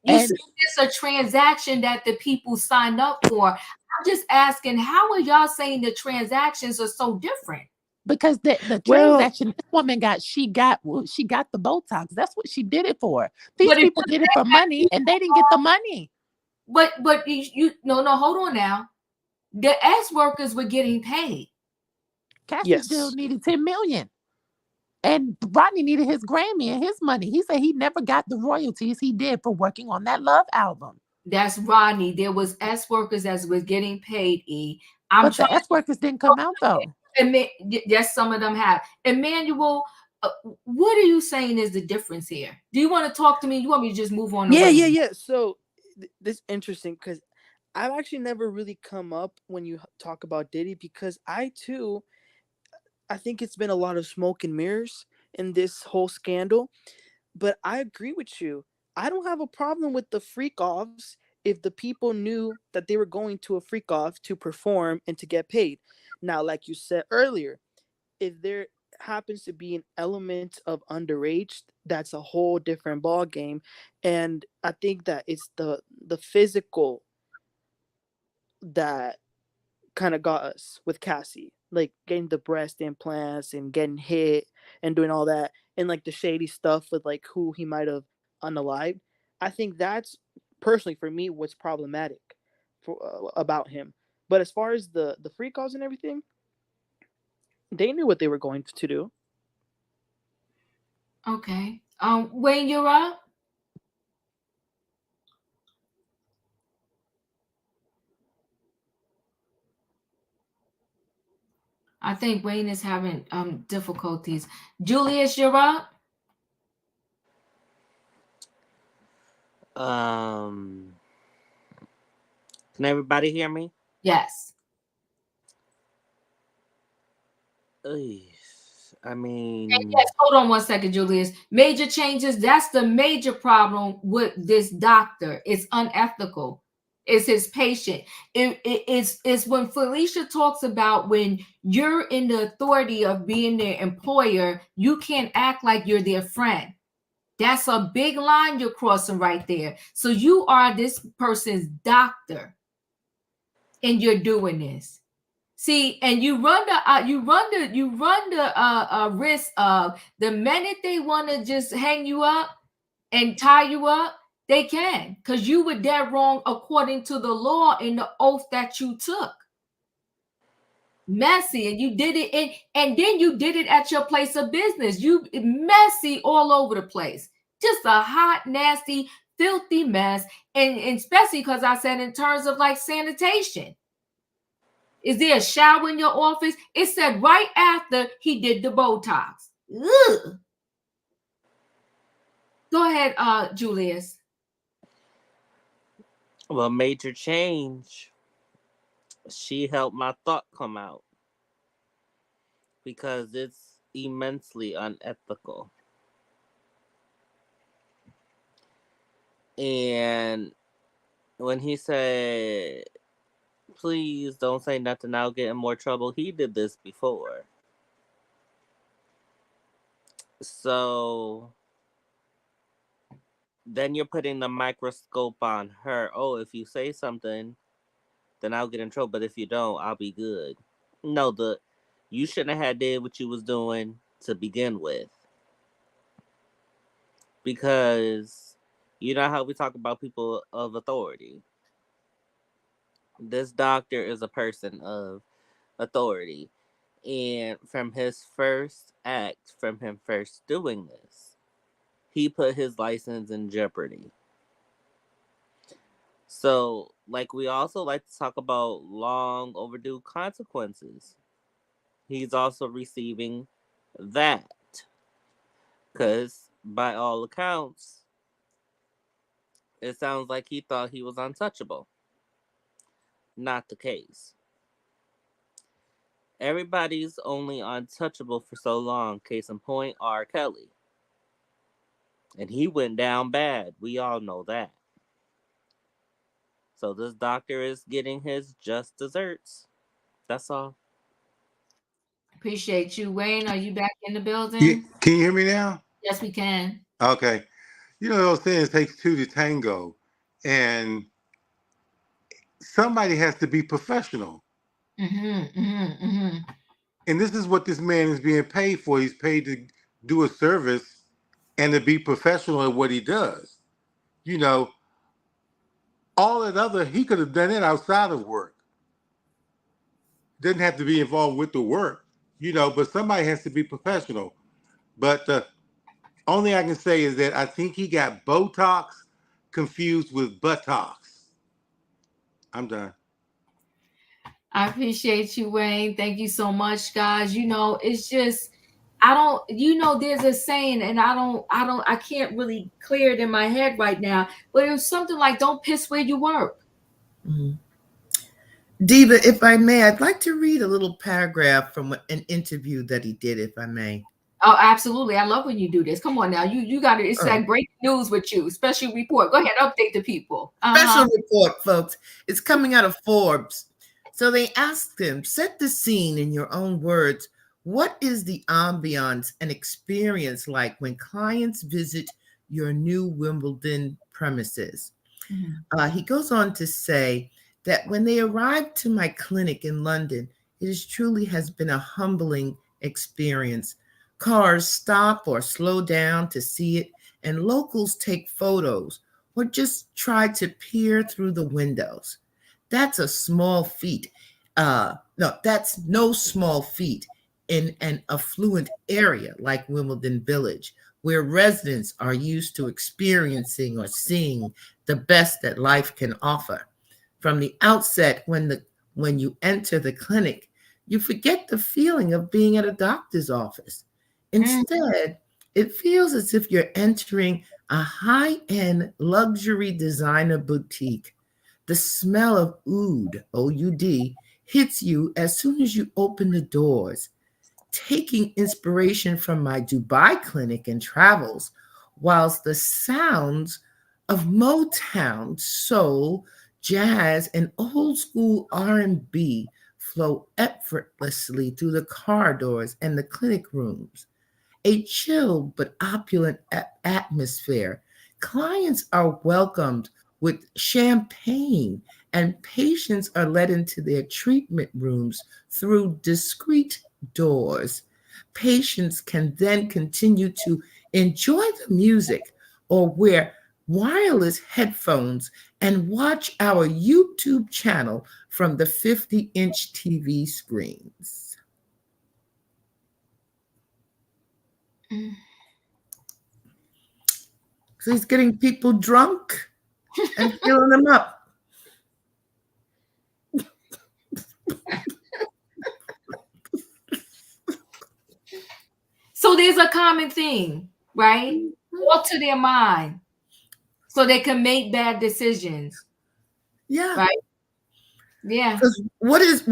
You said it's a transaction that the people signed up for. I'm just asking, how are y'all saying the transactions are so different? Because the transaction this woman she got the Botox. That's what she did it for. These people did it for money and they didn't get the money. But no, hold on now. The ex workers were getting paid. Cassie still needed $10 million. And Rodney needed his Grammy and his money. He said he never got the royalties he did for working on that Love album. That's Rodney. There was S workers that was getting paid, E. But the S workers didn't come out though. Yes, some of them have. Emmanuel, what are you saying is the difference here? Do you want to talk to me? You want me to just move on? Yeah. So this is interesting because I've actually never really come up when you talk about Diddy because I think it's been a lot of smoke and mirrors in this whole scandal. But I agree with you. I don't have a problem with the freak offs if the people knew that they were going to a freak off to perform and to get paid. Now, like you said earlier, if there happens to be an element of underage, that's a whole different ball game. And I think that it's the physical that kind of got us with Cassie, like getting the breast implants and getting hit and doing all that, and like the shady stuff with like who he might have unalived. I think that's personally for me what's problematic about him. But as far as the free calls and everything, they knew what they were going to do. Okay. Wayne, you're up. I think Wayne is having difficulties. Julius, you're up. Can everybody hear me? Yes. I mean, yes, hold on one second, Julius. Major changes. That's the major problem with this doctor. It's unethical. It's his patient. It's when Felicia talks about when you're in the authority of being their employer, you can't act like you're their friend. That's a big line you're crossing right there. So you are this person's doctor, and you're doing this. See, and you run the risk of the minute they want to just hang you up and tie you up, they can, because you were dead wrong according to the law and the oath that you took. Messy, and you did it, and then you did it at your place of business. You messy all over the place, just a hot, nasty, filthy mess, and especially because I said in terms of like sanitation. Is there a shower in your office? It said right after he did the Botox. Ugh. Go ahead, Julius. Well, major change. She helped my thought come out because it's immensely unethical. And when he said Please don't say nothing. I'll get in more trouble. He did this before. So then you're putting the microscope on her. Oh, if you say something, then I'll get in trouble. But if you don't, I'll be good. No, you shouldn't have had did what you was doing to begin with. Because you know how we talk about people of authority. This doctor is a person of authority. And from his first act, from him first doing this, he put his license in jeopardy. So, like, we also like to talk about long overdue consequences. He's also receiving that. Because, by all accounts, it sounds like he thought he was untouchable. Not the case. Everybody's only untouchable for so long. Case in point, R. Kelly. And he went down bad. We all know that. So this doctor is getting his just desserts. That's all. Appreciate you. Wayne, are you back in the Yeah, building? can you hear me now? Yes, we can. Okay. You know those things takes two to tango, and somebody has to be professional. And this is what this man is being paid for. He's paid to do a service and to be professional at what he does. You know, all that other, he could have done it outside of work. Doesn't have to be involved with the work, but somebody has to be professional. But the only I can say is that I think he got Botox confused with buttocks. I'm done. I appreciate you, Wayne. Thank you so much, guys. It's just there's a saying, and I can't really clear it in my head right now, but it was something like, don't piss where you work. Mm-hmm. Diva, if I may, I'd like to read a little paragraph from an interview that he did, if I may. Oh, absolutely. I love when you do this. Come on now. You got it. It's like breaking news with you. Special report. Go ahead. Update the people. Special report, folks. It's coming out of Forbes. So they asked him, set the scene in your own words. What is the ambiance and experience like when clients visit your new Wimbledon premises? Mm-hmm. He goes on to say that when they arrived to my clinic in London, it truly has been a humbling experience. Cars stop or slow down to see it, and locals take photos or just try to peer through the windows. That's a small feat. That's no small feat in an affluent area like Wimbledon Village, where residents are used to experiencing or seeing the best that life can offer. From the outset, when you enter the clinic, you forget the feeling of being at a doctor's office. Instead, it feels as if you're entering a high-end luxury designer boutique. The smell of oud, O-U-D, hits you as soon as you open the doors. Taking inspiration from my Dubai clinic and travels, whilst the sounds of Motown, soul, jazz, and old school R&B flow effortlessly through the corridors and the clinic rooms. A chill but opulent atmosphere. Clients are welcomed with champagne, and patients are led into their treatment rooms through discreet doors. Patients can then continue to enjoy the music or wear wireless headphones and watch our YouTube channel from the 50-inch TV screens. So he's getting people drunk and filling them up. So there's a common theme, right? Walk to their mind so they can make bad decisions. Yeah. Right? Yeah. What is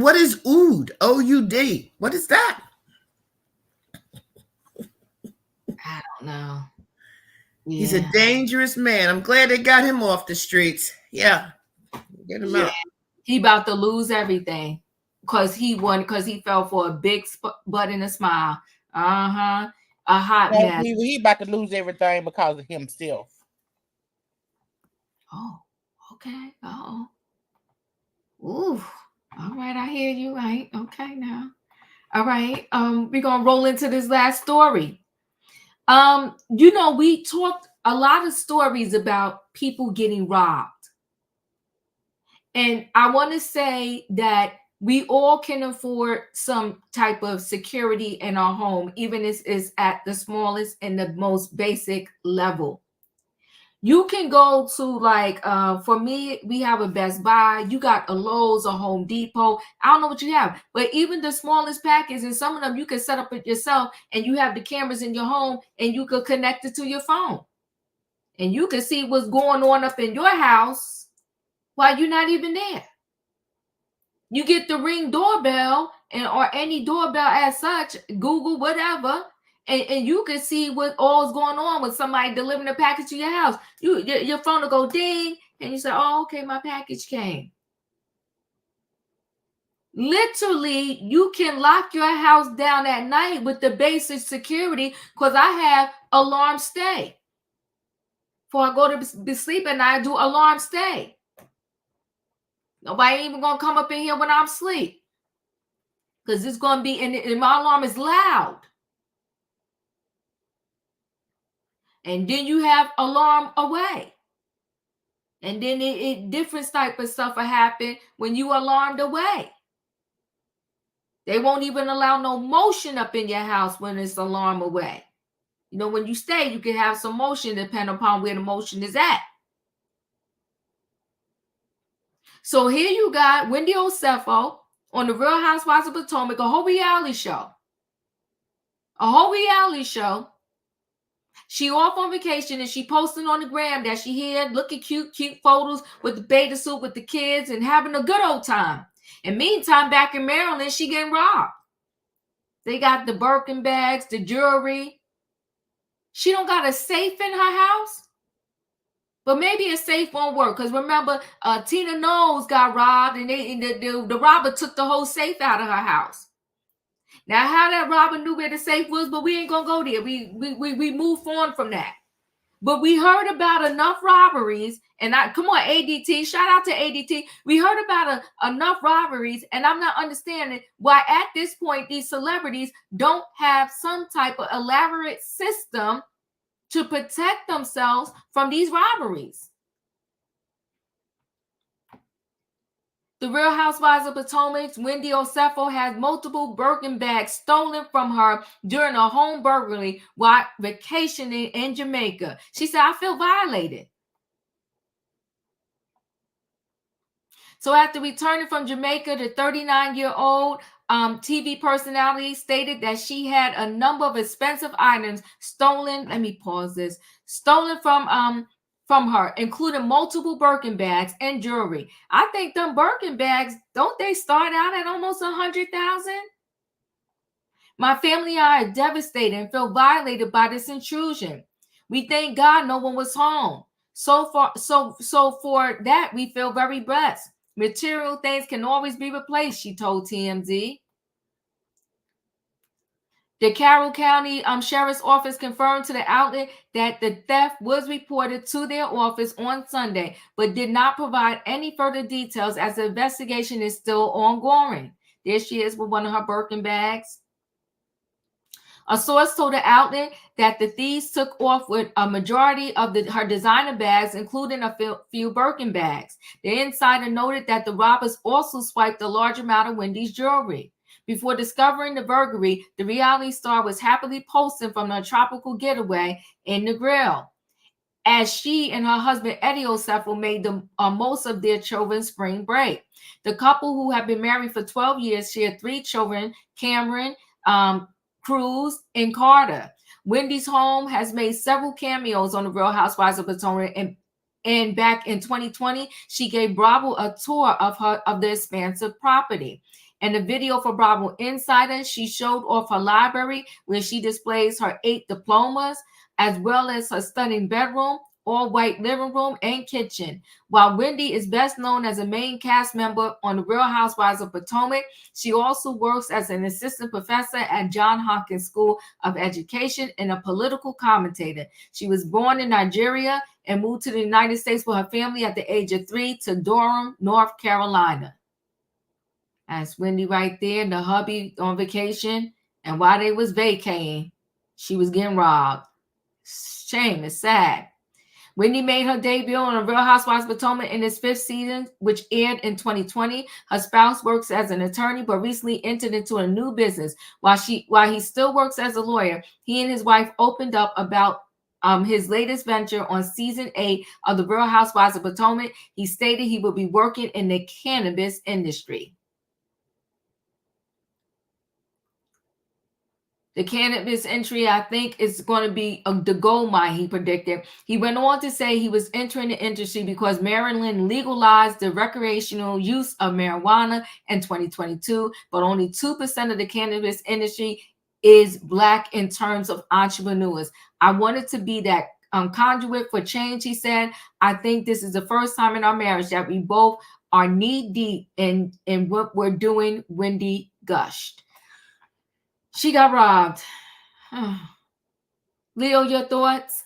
oud? O-U-D. What is that? I don't know. Yeah. He's a dangerous man. I'm glad they got him off the streets. Yeah. Get him out. He about to lose everything because he fell for a big butt and a smile. A hot mess. He about to lose everything because of himself. Oh, okay. Oh, ooh. All right, I hear you. Right. Okay, now. All right. We're gonna roll into this last story. We talked a lot of stories about people getting robbed. And I want to say that we all can afford some type of security in our home, even if it's at the smallest and the most basic level. You can go to for me, we have a Best Buy, you got a Lowe's, a Home Depot. I don't know what you have, but even the smallest package, and some of them you can set up it yourself, and you have the cameras in your home, and you could connect it to your phone. And you can see what's going on up in your house while you're not even there. You get the Ring doorbell or any doorbell as such, Google, whatever, and you can see what all is going on with somebody delivering a package to your house. Your phone will go ding, and you say, oh, okay, my package came. Literally, you can lock your house down at night with the basic security, because I have alarm stay. Before I go to sleep at night, I do alarm stay. Nobody even gonna come up in here when I'm asleep, because it's gonna be and my alarm is loud. And then you have alarm away, and then it different type of stuff will happen when you alarmed away. They won't even allow no motion up in your house when it's alarm away. When you stay, you can have some motion depending upon where the motion is at. So here you got Wendy Osefo on the Real Housewives of Potomac, a whole reality show. She off on vacation, and she posting on the gram that she here looking cute photos with the bathing suit with the kids and having a good old time. And meantime, back in Maryland, she getting robbed. They got the Birken bags, the jewelry. She don't got a safe in her house. But maybe a safe won't work, because remember, Tina Knowles got robbed, and the robber took the whole safe out of her house. Now, how that robber knew where the safe was, but we ain't gonna go there. We move on from that. But we heard about enough robberies, and come on, ADT, shout out to ADT. We heard about enough robberies, and I'm not understanding why at this point these celebrities don't have some type of elaborate system to protect themselves from these robberies. The Real Housewives of Potomac, Wendy Osefo has multiple Birken bags stolen from her during a home burglary while vacationing in Jamaica. She said, I feel violated. So after returning from Jamaica, the 39-year-old TV personality stated that she had a number of expensive items stolen. Let me pause this. Stolen from her, including multiple Birken bags and jewelry. I think them Birken bags, don't they start out at almost $100,000? My family and I are devastated and feel violated by this intrusion. We thank God no one was home. So for that, we feel very blessed. Material things can always be replaced, she told TMZ. The Carroll County Sheriff's Office confirmed to the outlet that the theft was reported to their office on Sunday, but did not provide any further details as the investigation is still ongoing. There she is with one of her Birken bags. A source told the outlet that the thieves took off with a majority of her designer bags, including a few Birken bags. The insider noted that the robbers also swiped a large amount of Wendy's jewelry. Before discovering the burglary, the reality star was happily posting from a tropical getaway in the grill, as she and her husband Eddie Osefo made the most of their children's spring break. The couple, who have been married for 12 years, shared 3 children, Cameron, Cruz, and Carter. Wendy's home has made several cameos on the Real Housewives of Potomac, and back in 2020, she gave Bravo a tour of the expansive property. In the video for Bravo Insider, she showed off her library, where she displays her 8 diplomas, as well as her stunning bedroom. all-white living room and kitchen. While Wendy is best known as a main cast member on The Real Housewives of Potomac, she also works as an assistant professor at Johns Hopkins School of Education and a political commentator. She was born in Nigeria and moved to the United States with her family at the age of 3 to Durham, North Carolina. That's Wendy right there, and the hubby on vacation. And while they was vacating, she was getting robbed. Shame, it's sad. Wendy made her debut on The Real Housewives of Potomac in its 5th season, which aired in 2020. Her spouse works as an attorney, but recently entered into a new business. While he still works as a lawyer, he and his wife opened up about his latest venture on season 8 of The Real Housewives of Potomac. He stated he will be working in the cannabis industry. The cannabis entry, I think, is going to be the gold mine, he predicted. He went on to say he was entering the industry because Maryland legalized the recreational use of marijuana in 2022, but only 2% of the cannabis industry is Black in terms of entrepreneurs. I wanted to be that conduit for change, he said. I think this is the first time in our marriage that we both are knee deep in what we're doing, Wendy gushed. She got robbed. Leo, your thoughts?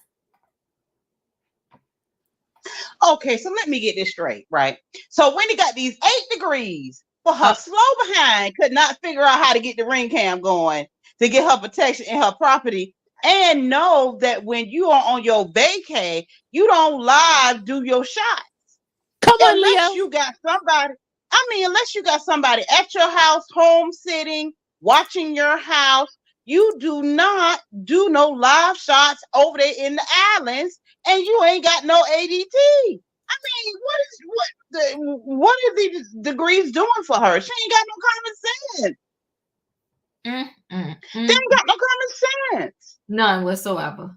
Okay, so let me get this straight, right? So Wendy got these 8 degrees, but her slow behind could not figure out how to get the ring cam going to get her protection in her property, and know that when you are on your vacay, you don't live do your shots. Come on, Unless Leo. you got somebody, unless you got somebody at your house, home sitting, watching your house, you do not do no live shots over there in the islands, and you ain't got no ADT. I mean, what are these degrees doing for her? She ain't got no common sense. They ain't got no common sense. None whatsoever.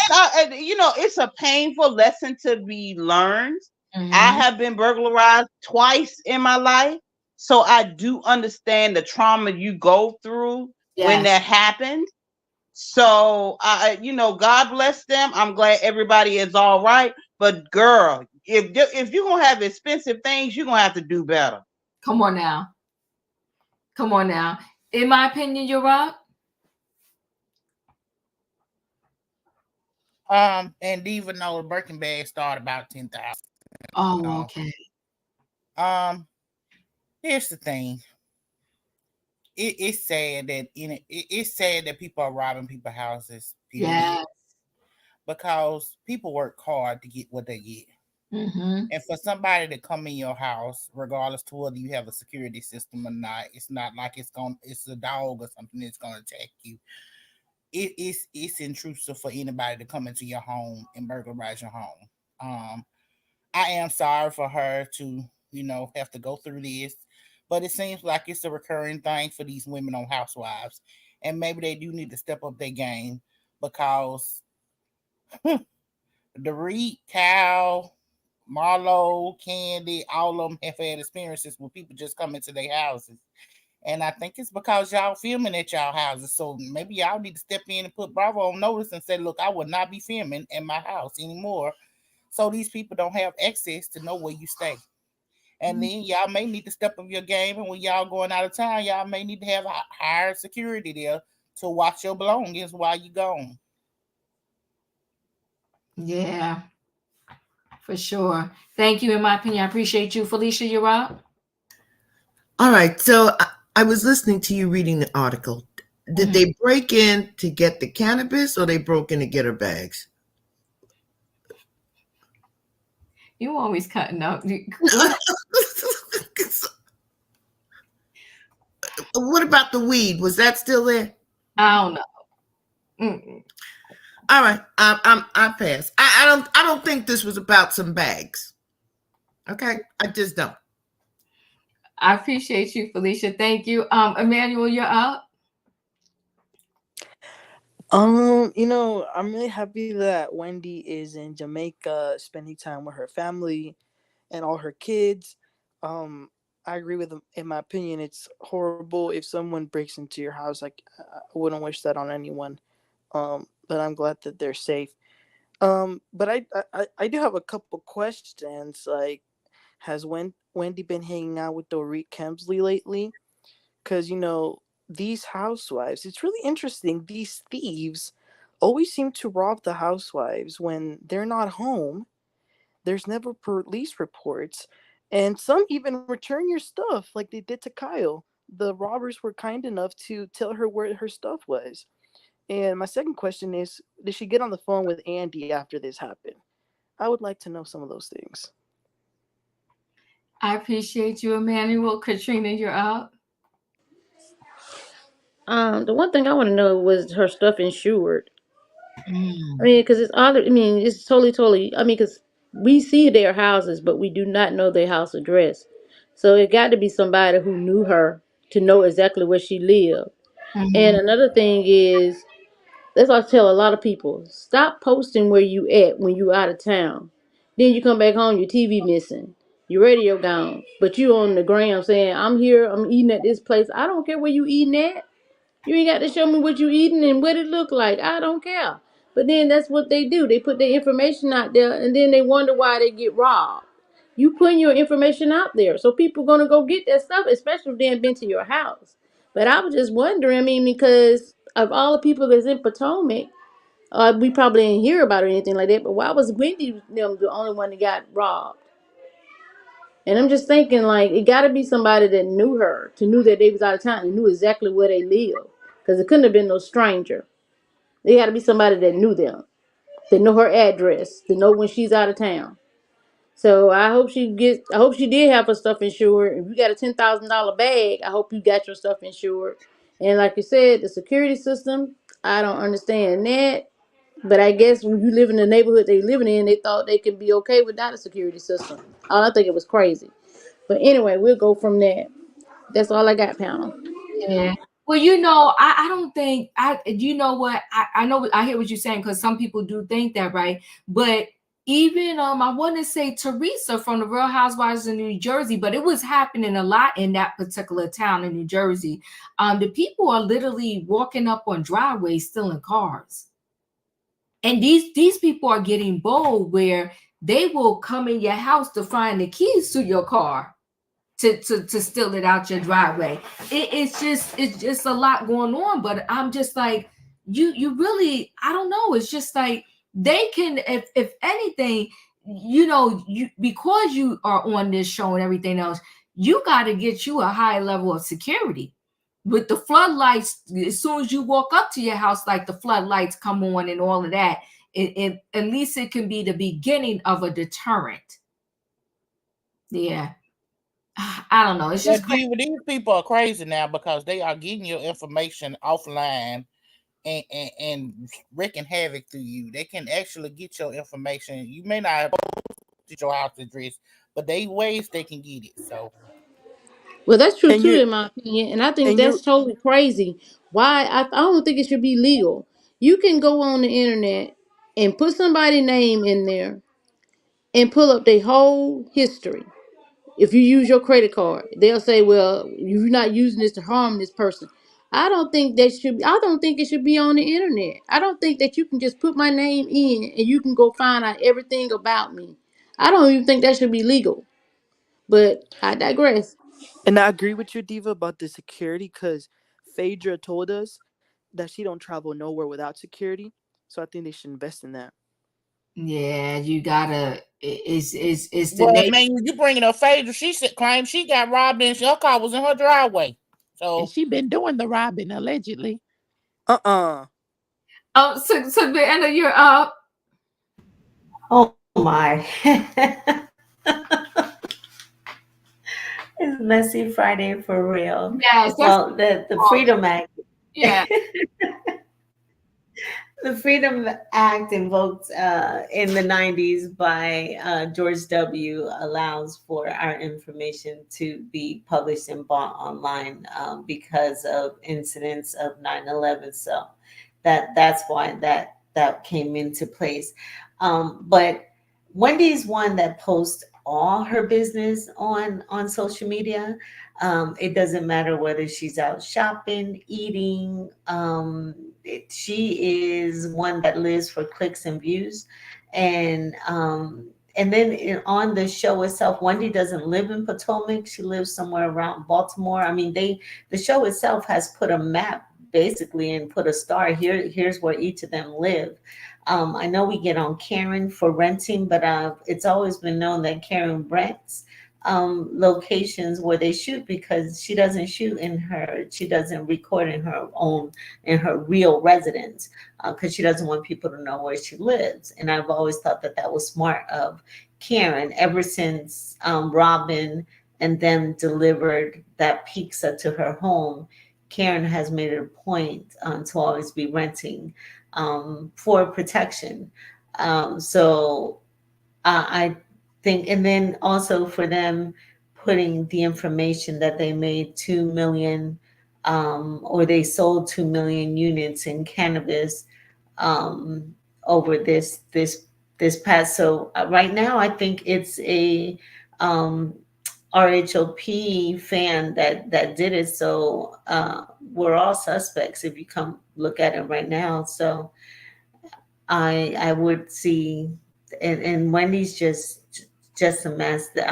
And it's a painful lesson to be learned. I have been burglarized twice in my life, so I do understand the trauma you go through when that happened. So God bless them. I'm glad everybody is all right. But girl, if you're gonna have expensive things, you're gonna have to do better. Come on now. In my opinion, you're right. And even though the Birken bag started about 10,000. Oh, okay. Here's the thing. It's sad that it's sad that people are robbing people's houses. Yes. Because people work hard to get what they get. And for somebody to come in your house, regardless to whether you have a security system or not, it's not like it's a dog or something that's gonna attack you. It's intrusive for anybody to come into your home and burglarize your home. I am sorry for her to, have to go through this, but it seems like it's a recurring thing for these women on Housewives, and maybe they do need to step up their game because the Reed, Cal, Marlo, Candy, all of them have had experiences with people just coming to their houses. And I think it's because y'all filming at y'all houses. So maybe y'all need to step in and put Bravo on notice and say, look, I will not be filming in my house anymore. So these people don't have access to know where you stay. And then y'all may need to step up your game. And when y'all going out of town, y'all may need to have higher security there to watch your belongings while you gone. Yeah, for sure. Thank you. In my opinion, I appreciate you. Felicia, you're up. All right. So I was listening to you reading the article. Did they break in to get the cannabis or they broke in to get her bags? You always cutting up. What about the weed? Was that still there? I don't know. All right, I pass. I don't think this was about some bags. Okay, I just don't. I appreciate you, Felicia. Thank you. Emmanuel, you're up. I'm really happy that Wendy is in Jamaica spending time with her family and all her kids. I agree with them. In my opinion, it's horrible if someone breaks into your house. Like, I wouldn't wish that on anyone. But I'm glad that they're safe. But I do have a couple questions. Like, has Wendy been hanging out with Dorit Kemsley lately? Because these housewives, it's really interesting. These thieves always seem to rob the housewives when they're not home. There's never police reports, and some even return your stuff, like they did to Kyle. The robbers were kind enough to tell her where her stuff was. And my second question is, did she get on the phone with Andy after this happened? I would like to know some of those things. I appreciate you, Emmanuel. Katrina, you're up. The one thing I want to know was her stuff insured. I Mm. mean, because it's all. I mean, it's totally. I mean, because we see their houses, but we do not know their house address. So it got to be somebody who knew her to know exactly where she lived. And Mm-hmm. another thing is, that's what I tell a lot of people: stop posting where you at when you out of town. Then you come back home, your TV missing, your radio gone, but you on the gram saying, "I'm here, I'm eating at this place." I don't care where you eating at. You ain't got to show me what you eating and what it look like. I don't care. But then that's what they do. They put their information out there and then they wonder why they get robbed. You putting your information out there, so people gonna go get that stuff, especially if they ain't been to your house. But I was just wondering, I mean, because of all the people that's in Potomac, we probably didn't hear about it or anything like that. But why was Wendy them the only one that got robbed? And I'm just thinking, like, it got to be somebody that knew her, to knew that they was out of town and knew exactly where they live, because it couldn't have been no stranger. It got to be somebody that knew them, that know her address, that know when she's out of town. So I hope she gets. I hope she did have her stuff insured. If you got a $10,000 bag, I hope you got your stuff insured. And like you said, the security system, I don't understand that. But I guess when you live in the neighborhood they living in, they thought they could be okay without a security system. I think it was crazy. But anyway, we'll go from there. That's all I got, panel. Yeah. Well, I don't think you know what I know I hear what you're saying because some people do think that, right? But even I want to say Teresa from the Real Housewives of New Jersey, but it was happening a lot in that particular town in New Jersey. The people are literally walking up on driveways stealing cars. And these people are getting bold where they will come in your house to find the keys to your car to steal it out your driveway. It's just a lot going on, but I'm just like, you really, I don't know. It's just like they can, if anything, you because you are on this show and everything else, you got to get you a high level of security. With the floodlights, as soon as you walk up to your house, like the floodlights come on and all of that, it at least it can be the beginning of a deterrent. Yeah. I don't know. It's Well, just crazy. these people are crazy now because they are getting your information offline and wreaking havoc through you. They can actually get your information. You may not have your house address, but they ways they can get it. So Well, that's true And too, you in my opinion, and I think and you that's totally crazy. Why? I don't think it should be legal. You can go on the internet and put somebody's name in there and pull up their whole history. If you use your credit card, they'll say, "Well, you're not using this to harm this person." I don't think that should. I don't think it should be on the internet. I don't think that you can just put my name in and you can go find out everything about me. I don't even think that should be legal. But I digress. and I agree with you, Diva, about the security, because Phaedra told us that she don't travel nowhere without security. So I think they should invest in that. Yeah, you gotta. It's the well, name. man, you bringing up Phaedra. She said claimed she got robbed and her car was in her driveway. And So she been doing the robbing allegedly. Uh-uh. Oh, so Anna, you're up. Oh my. It's messy Friday for real. Yes, that's Well, what the we call it. Freedom Act. Yeah. The Freedom Act invoked in the 90s by George W. allows for our information to be published and bought online because of incidents of 9/11. So that's why that came into place. But Wendy's one that posts all her business on social media. It doesn't matter whether she's out shopping, eating, she is one that lives for clicks and views, and then on the show itself, Wendy doesn't live in Potomac. She lives somewhere around Baltimore. I mean, the show itself has put a map basically and put a star here. Here's where each of them live. I know we get on Karen for renting, but it's always been known that Karen rents locations where they shoot, because she doesn't she doesn't record in her real residence, because she doesn't want people to know where she lives. And I've always thought that that was smart of Karen, ever since Robin and them delivered that pizza to her home. Karen has made it a point to always be renting for protection. So I think, and then also for them putting the information that they made 2 million or they sold 2 million units in cannabis over this past. So right now, I think it's a RHOP fan that did it. So we're all suspects if you come look at it right now. So I would see, and Wendy's just a mess. That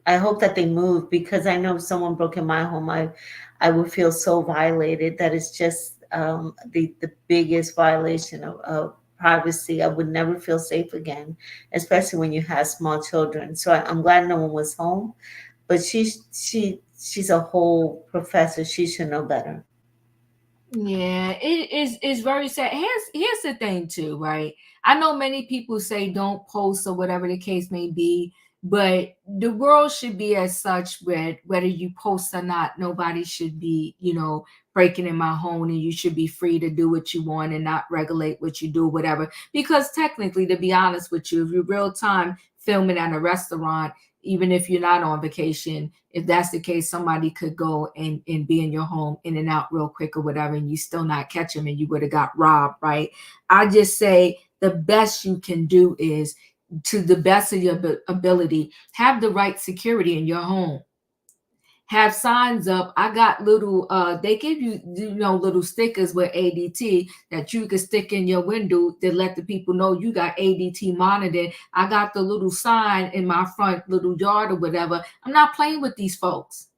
I hope that they move, because I know if someone broke in my home, I would feel so violated. That is just the biggest violation of privacy. I would never feel safe again, especially when you have small children. So I'm glad no one was home, but she's a whole professor. She should know better. Yeah, it's very sad. Here's the thing too, right? I know many people say don't post or whatever the case may be, but the world should be as such where whether you post or not, nobody should be, breaking in my home, and you should be free to do what you want and not regulate what you do, whatever. Because technically, to be honest with you, if you're real time filming at a restaurant, even if you're not on vacation, if that's the case, somebody could go and be in your home in and out real quick or whatever, and you still not catch them, and you would have got robbed, right? I just say the best you can do is, to the best of your ability, have the right security in your home. Have signs up. I got little, they give you, little stickers with ADT that you can stick in your window to let the people know you got ADT monitored. I got the little sign in my front little yard or whatever. I'm not playing with these folks.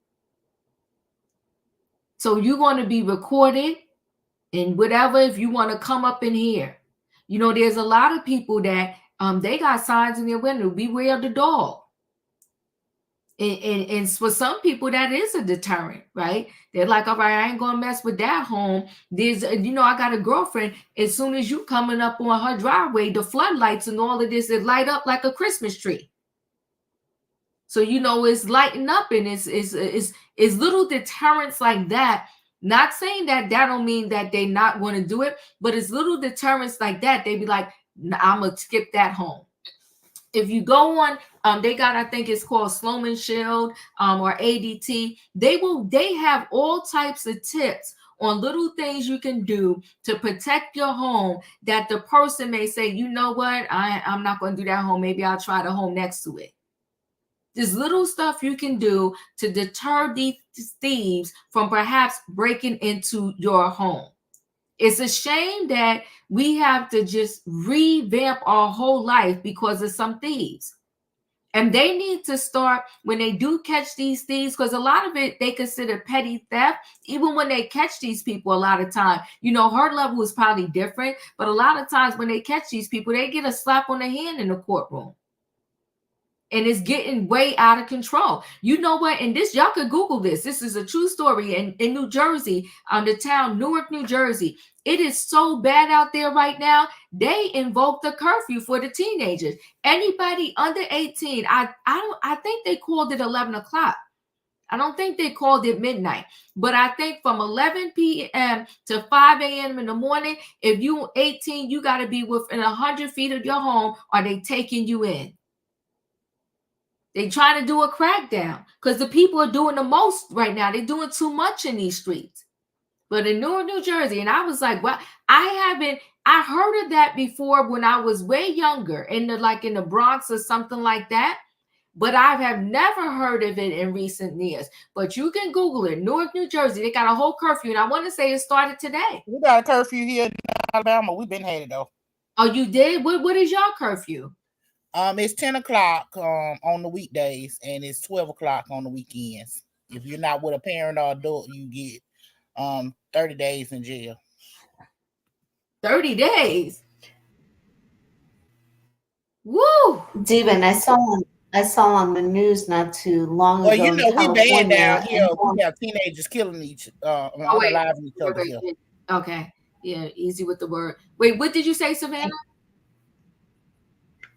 So you're going to be recorded and whatever, if you want to come up in here. There's a lot of people that they got signs in their window, beware of the dog. And for some people, that is a deterrent, right? They're like, all right, I ain't gonna mess with that home. There's, I got a girlfriend. As soon as you coming up on her driveway, the floodlights and all of this, it light up like a Christmas tree. So it's lighting up, and it's little deterrents like that. Not saying that don't mean that they not going to do it, but it's little deterrents like that. They be like, I'm gonna skip that home. If you go on, they got, I think it's called Sloman Shield or ADT. They have all types of tips on little things you can do to protect your home, that the person may say, you know what, I'm not going to do that home. Maybe I'll try the home next to it. There's little stuff you can do to deter these thieves from perhaps breaking into your home. It's a shame that we have to just revamp our whole life because of some thieves. And they need to start, when they do catch these thieves, because a lot of it they consider petty theft. Even when they catch these people, a lot of time, her level is probably different. But a lot of times when they catch these people, they get a slap on the hand in the courtroom. And it's getting way out of control. You know what? And this, y'all could Google this. This is a true story in New Jersey, the town Newark, New Jersey. It is so bad out there right now. They invoked the curfew for the teenagers. Anybody under 18, I think they called it 11 o'clock. I don't think they called it midnight, but I think from 11 p.m. to 5 a.m. in the morning, if you 18, you got to be within 100 feet of your home, or they taking you in. They trying to do a crackdown because the people are doing the most right now. They're doing too much in these streets. But in Newark, New Jersey, and I was like, well, I heard of that before when I was way younger, in the Bronx or something like that. but I have never heard of it in recent years. But you can Google it. Newark, New Jersey, they got a whole curfew, and I want to say it started today. We got a curfew here in Alabama. We've been had it though. Oh, you did? What is your curfew? It's 10 o'clock on the weekdays, and it's 12 o'clock on the weekends. If you're not with a parent or adult, you get 30 days in jail. 30 days. Woo! Diva, I saw on the news not too long Well, ago you in know, we bad down California, here. We have teenagers killing unaliving each other here. Okay. Yeah, easy with the word. Wait, what did you say, Savannah?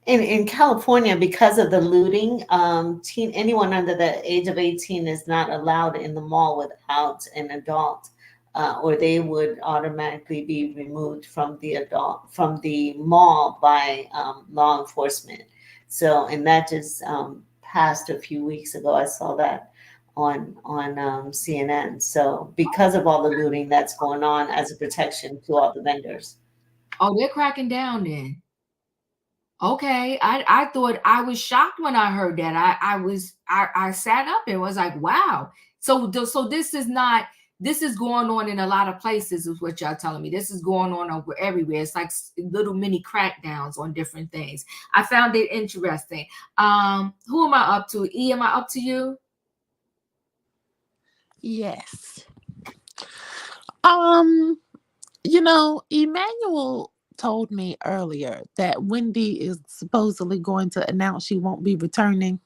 in California, because of the looting, anyone under the age of 18 is not allowed in the mall without an adult, or they would automatically be removed from the mall by law enforcement. So, and that just passed a few weeks ago. I saw that on CNN. So, because of all the looting that's going on, as a protection to all the vendors. Oh, they're cracking down then. Okay, I thought, I was shocked when I heard that. I sat up and was like, wow. So this is going on in a lot of places, is what y'all telling me. This is going on over everywhere. It's like little mini crackdowns on different things. I found it interesting. Who am I up to? E, am I up to you? Yes. Emmanuel told me earlier that Wendy is supposedly going to announce she won't be returning.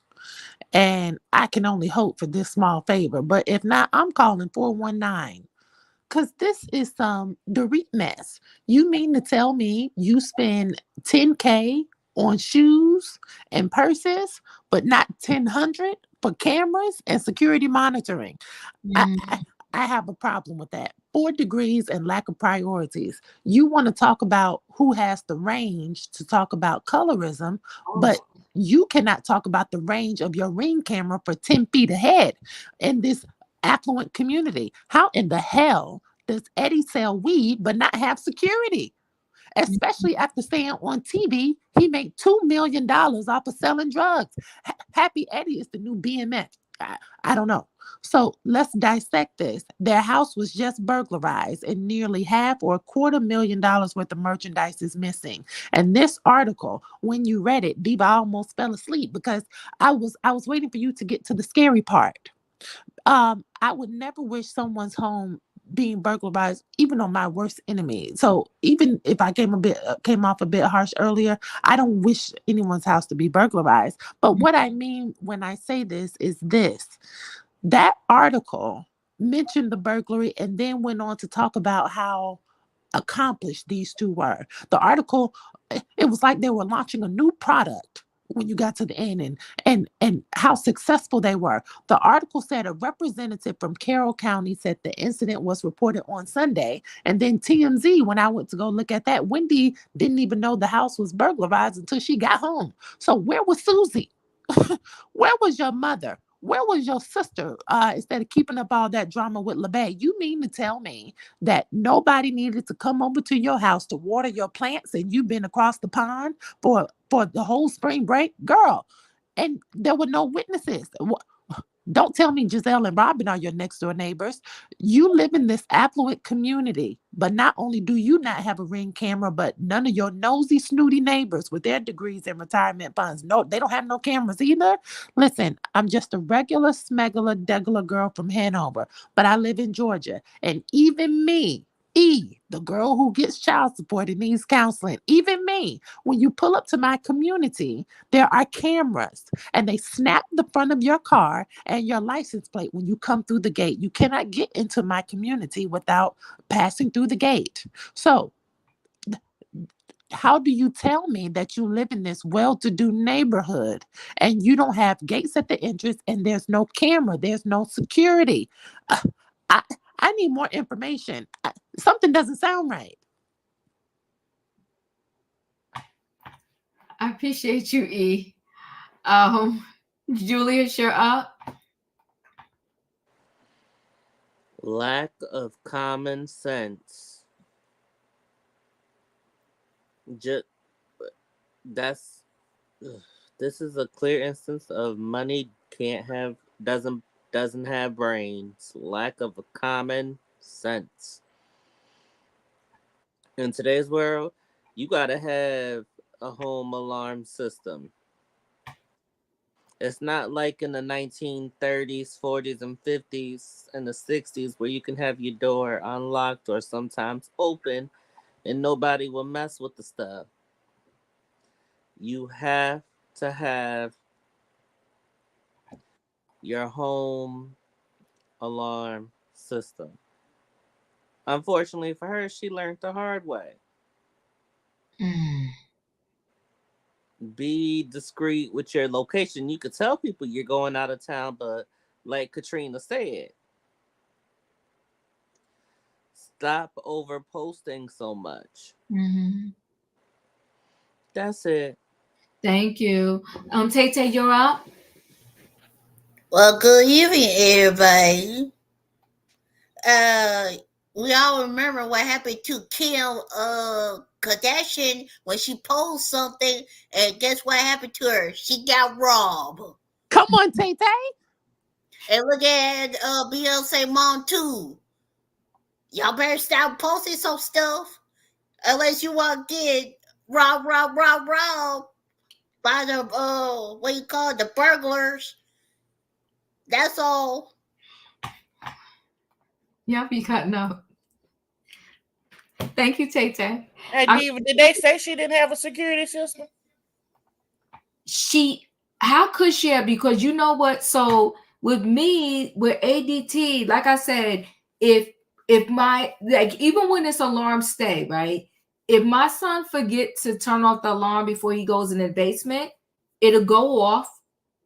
And I can only hope for this small favor. But if not, I'm calling 419. Because this is some Dorit mess. You mean to tell me you spend $10K on shoes and purses, but not $1,000 for cameras and security monitoring? I have a problem with that. 4 degrees and lack of priorities. You want to talk about who has the range to talk about colorism, but you cannot talk about the range of your Ring camera for 10 feet ahead in this affluent community. How in the hell does Eddie sell weed but not have security? Especially after saying on TV he made $2 million off of selling drugs. Happy Eddie is the new BMF. I don't know. So let's dissect this. Their house was just burglarized, and nearly half or $250,000 worth of merchandise is missing. And this article, when you read it, Diva, I almost fell asleep because I was waiting for you to get to the scary part. I would never wish someone's home being burglarized, even on my worst enemy. So even if I came off a bit harsh earlier, I don't wish anyone's house to be burglarized. But what I mean when I say this is this: that article mentioned the burglary and then went on to talk about how accomplished these two were. The article, it was like they were launching a new product when you got to the end, and how successful they were. The article said a representative from Carroll County said the incident was reported on Sunday, and then TMZ, when I went to go look at that, Wendy didn't even know the house was burglarized until she got home. So where was Susie? Where was your mother? Where was your sister? Instead of keeping up all that drama with LeBay, you mean to tell me that nobody needed to come over to your house to water your plants, and you've been across the pond for the whole spring break, girl? And there were no witnesses. Don't tell me Giselle and Robin are your next door neighbors. You live in this affluent community, but not only do you not have a Ring camera, but none of your nosy, snooty neighbors with their degrees and retirement funds, no, they don't have no cameras either. Listen, I'm just a regular smuggler, degular girl from Hanover, but I live in Georgia. And even me, the girl who gets child support and needs counseling, even me, when you pull up to my community, there are cameras and they snap the front of your car and your license plate when you come through the gate. You cannot get into my community without passing through the gate. So, how do you tell me that you live in this well-to-do neighborhood and you don't have gates at the entrance and there's no camera, there's no security? I need more information. Something doesn't sound right. I appreciate you, E. Julius, you're up. Lack of common sense. Just that's This is a clear instance of money can't have doesn't have brains. Lack of common sense. In today's world, you gotta have a home alarm system. It's not like in the 1930s, 40s, and 50s, and the 60s where you can have your door unlocked or sometimes open and nobody will mess with the stuff. You have to have your home alarm system. Unfortunately for her, she learned the hard way. Mm. Be discreet with your location. You could tell people you're going out of town, but like Katrina said, stop over posting so much. Mm-hmm. That's it. Thank you. Tay, you're up. Well, good evening, everybody. Uh, we all remember what happened to Kim Kardashian when she posted something, and guess what happened to her? She got robbed. Come on, Tay Tay. And look at Beyonce mom too. Y'all better stop posting some stuff unless you want to get robbed by the what you call it, the burglars. That's all. Y'all be cutting up. Thank you, Tay. Hey, Diva, did they say she didn't have a security system? How could she have? Because you know what? So with me, with ADT, like I said, if my, like, even when this alarm stay, right? If my son forget to turn off the alarm before he goes in the basement, it'll go off.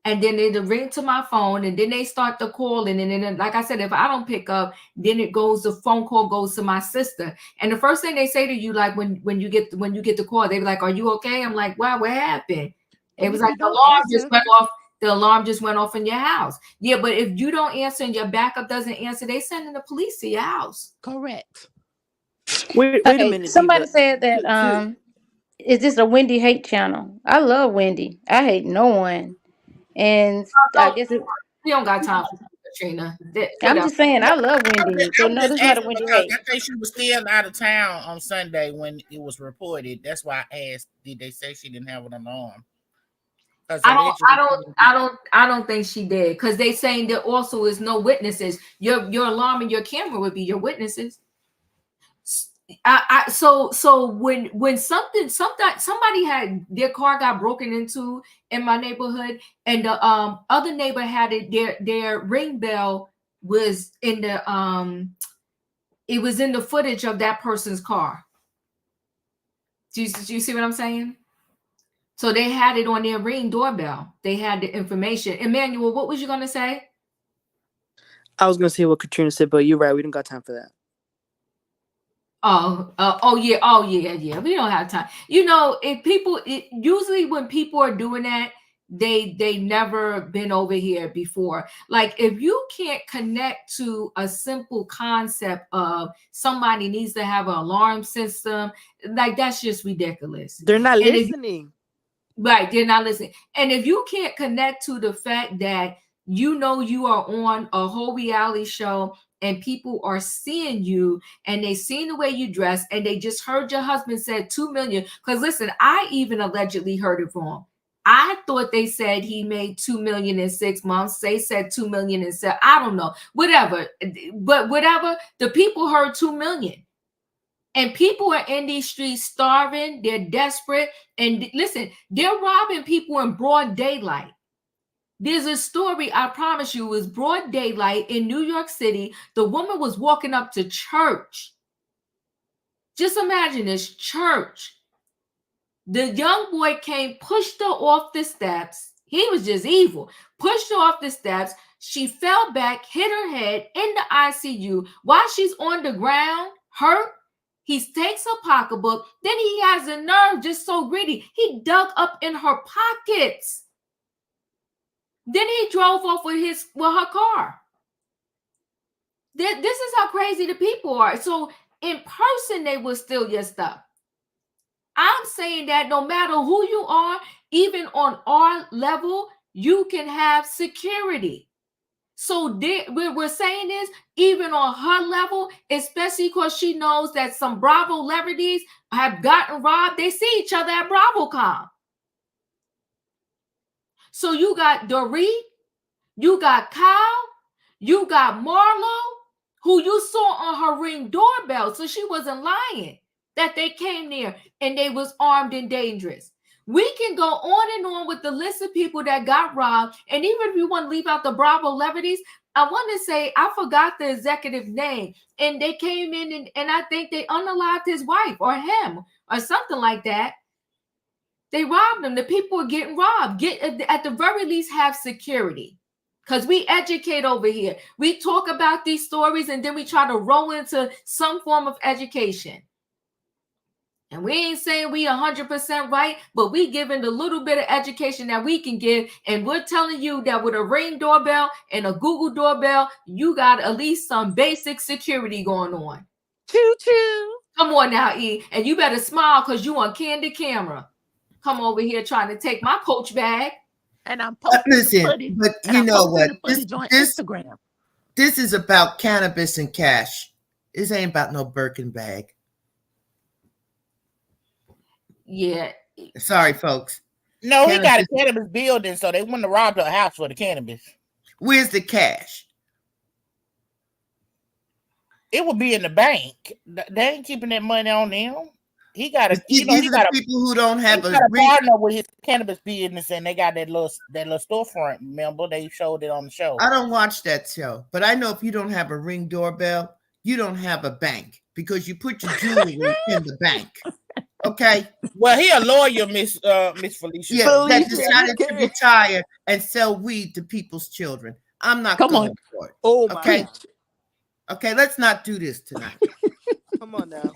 And then it'll ring to my phone, and then they start the call. And then, like I said, if I don't pick up, then the phone call goes to my sister. And the first thing they say to you, like when you get the call, they be like, "Are you okay?" I'm like, "Wow, what happened?" It was like the alarm just went off. The alarm just went off in your house. Yeah, but if you don't answer and your backup doesn't answer, they sending the police to your house. Correct. Wait a minute, somebody Diva. said that is this a Wendy hate channel? I love Wendy. I hate no one. And I guess We don't got time for Katrina. I'm just saying I love Wendy. So I'm no, just this is not a asking Wendy because hate. I think she was still out of town on Sunday when it was reported. That's why I asked, did they say she didn't have an alarm? I don't think she did, because they saying there also is no witnesses. Your alarm and your camera would be your witnesses. So when somebody had their car got broken into in my neighborhood, and the other neighbor had it, their ring bell was in the it was in the footage of that person's car. Do you see what I'm saying? So they had it on their Ring doorbell. They had the information. Emmanuel, what was you gonna say? I was gonna say what Katrina said, but you're right. We don't got time for that. Oh yeah. We don't have time. You know, usually when people are doing that, they never been over here before. Like, if you can't connect to a simple concept of somebody needs to have an alarm system, like, that's just ridiculous. They're not listening. Right, they're not listening. And if you can't connect to the fact that you are on a whole reality show and people are seeing you and they seen the way you dress and they just heard your husband said 2 million. Because listen, I even allegedly heard it wrong. I thought they said he made 2 million in 6 months. They said 2 million and said, I don't know, whatever. But whatever, the people heard 2 million. And people are in these streets starving. They're desperate. And listen, they're robbing people in broad daylight. There's a story, I promise you, it was broad daylight in New York City. The woman was walking up to church. Just imagine this, church. The young boy came, pushed her off the steps. He was just evil. Pushed her off the steps. She fell back, hit her head in the ICU. While she's on the ground, hurt, he takes her pocketbook. Then he has a nerve, just so greedy. He dug up in her pockets. Then he drove off with her car. This is how crazy the people are. So in person, they will steal your stuff. I'm saying that no matter who you are, even on our level, you can have security. So we're saying this even on her level, especially because she knows that some Bravo celebrities have gotten robbed. They see each other at BravoCon. So you got Dorit, you got Kyle, you got Marlo, who you saw on her Ring doorbell. So she wasn't lying that they came there and they was armed and dangerous. We can go on and on with the list of people that got robbed. And even if you want to leave out the Bravo celebrities, I want to say, I forgot the executive name. And they came in and I think they unalived his wife or him or something like that. They robbed them. The people are getting robbed. Get at the very least have security. Because we educate over here. We talk about these stories and then we try to roll into some form of education. And we ain't saying we 100% right, but we giving the little bit of education that we can give. And we're telling you that with a Ring doorbell and a Google doorbell, you got at least some basic security going on. Choo-choo. Come on now, E. And you better smile because you on candid camera. Come over here trying to take my Coach bag. And I'm posting listen, the footage. but and you I'm know posting what? the footage on This Instagram. This is about cannabis and cash. This ain't about no Birken bag. Yeah. Sorry, folks. No, he got a cannabis building, so they wouldn't have robbed her house for the cannabis. Where's the cash? It would be in the bank. They ain't keeping that money on them. He got a, These are the people who don't have a partner with his cannabis business, and they got that little storefront. Remember, they showed it on the show. I don't watch that show, but I know if you don't have a Ring doorbell, you don't have a bank because you put your jewelry in the bank. Okay. Well, he a lawyer, Miss Felicia. Yeah, that decided to retire and sell weed to people's children. I'm not going for it. Oh my okay. God. Okay, let's not do this tonight. Come on now.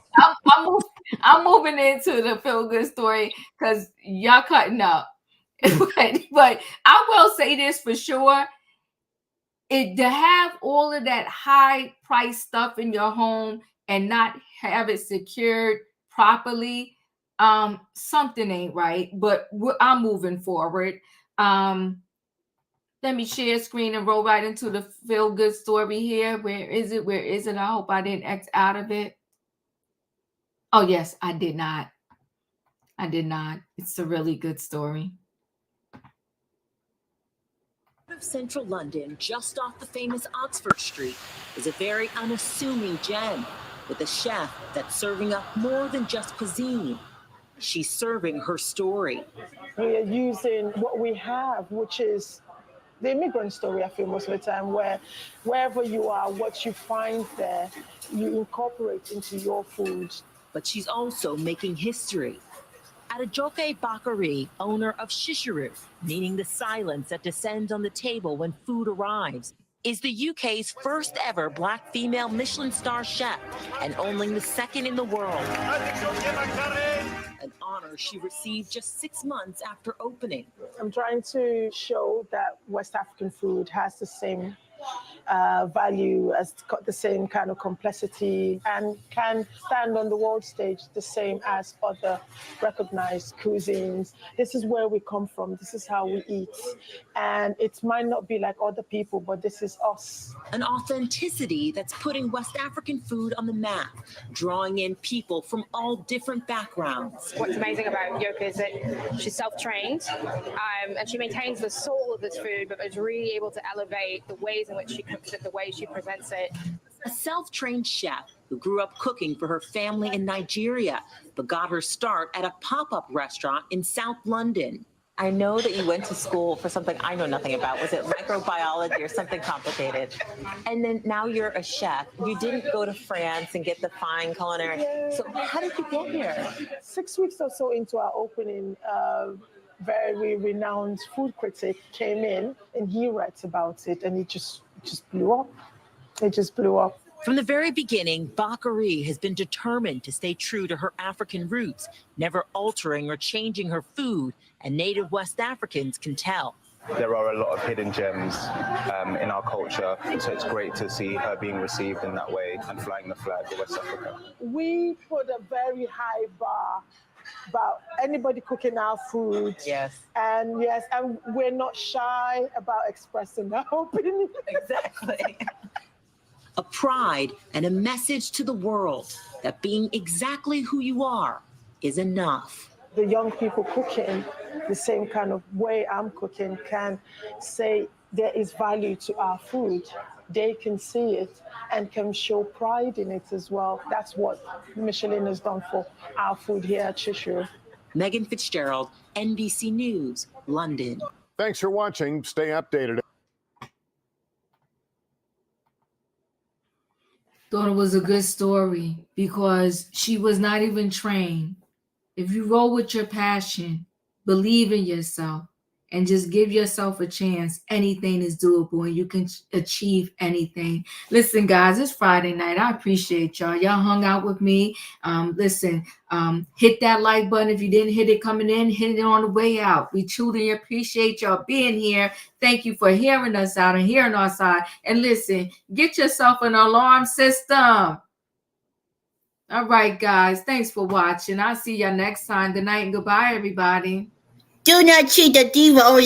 I'm moving into the feel good story because y'all cutting up. but I will say this for sure. To have all of that high price stuff in your home and not have it secured properly, something ain't right. But I'm moving forward. Let me share screen and roll right into the feel good story here. Where is it? I hope I didn't X out of it. Oh, yes, I did not. It's a really good story. Of central London, just off the famous Oxford Street, is a very unassuming gem with a chef that's serving up more than just cuisine. She's serving her story. We are using what we have, which is the immigrant story, I feel, most of the time, where wherever you are, what you find there, you incorporate into your food. But she's also making history. Adejoke Bakari, owner of Shishiru, meaning the silence that descends on the table when food arrives, is the UK's first ever Black female Michelin star chef and only the second in the world. An honor she received just 6 months after opening. I'm trying to show that West African food has the same value, has got the same kind of complexity, and can stand on the world stage the same as other recognized cuisines. This is where we come from. This is how we eat. And it might not be like other people, but this is us. An authenticity that's putting West African food on the map, drawing in people from all different backgrounds. What's amazing about Yoka is that she's self-trained and she maintains the soul of this food, but is really able to elevate the ways in which she cooks it, the way she presents it. A self-trained chef who grew up cooking for her family in Nigeria, but got her start at a pop-up restaurant in South London. I know that you went to school for something I know nothing about. Was it microbiology or something complicated? And then now you're a chef. You didn't go to France and get the fine culinary. So how did you get here? 6 weeks or so into our opening, very renowned food critic came in and he writes about it, and it just blew up. It just blew up. From the very beginning, Bakari has been determined to stay true to her African roots, never altering or changing her food, and native West Africans can tell. There are a lot of hidden gems in our culture, so it's great to see her being received in that way and flying the flag of West Africa. We put a very high bar about anybody cooking our food. Yes. And we're not shy about expressing our opinion. Exactly. A pride and a message to the world that being exactly who you are is enough. The young people cooking the same kind of way I'm cooking can say there is value to our food. They can see it and can show pride in it as well. That's what Michelin has done for our food here at Cheshire. Megan Fitzgerald, NBC News, London. Thanks for watching. Stay updated. Thought it was a good story because she was not even trained. If you roll with your passion, believe in yourself, and just give yourself a chance, anything is doable and you can achieve anything. Listen, guys, it's Friday night. I appreciate y'all. Y'all hung out with me. Hit that like button. If you didn't hit it coming in, hit it on the way out. We truly appreciate y'all being here. Thank you for hearing us out and hearing our side. And listen, get yourself an alarm system. All right, guys. Thanks for watching. I'll see y'all next time. Good night and goodbye, everybody. Do not cheat the diva or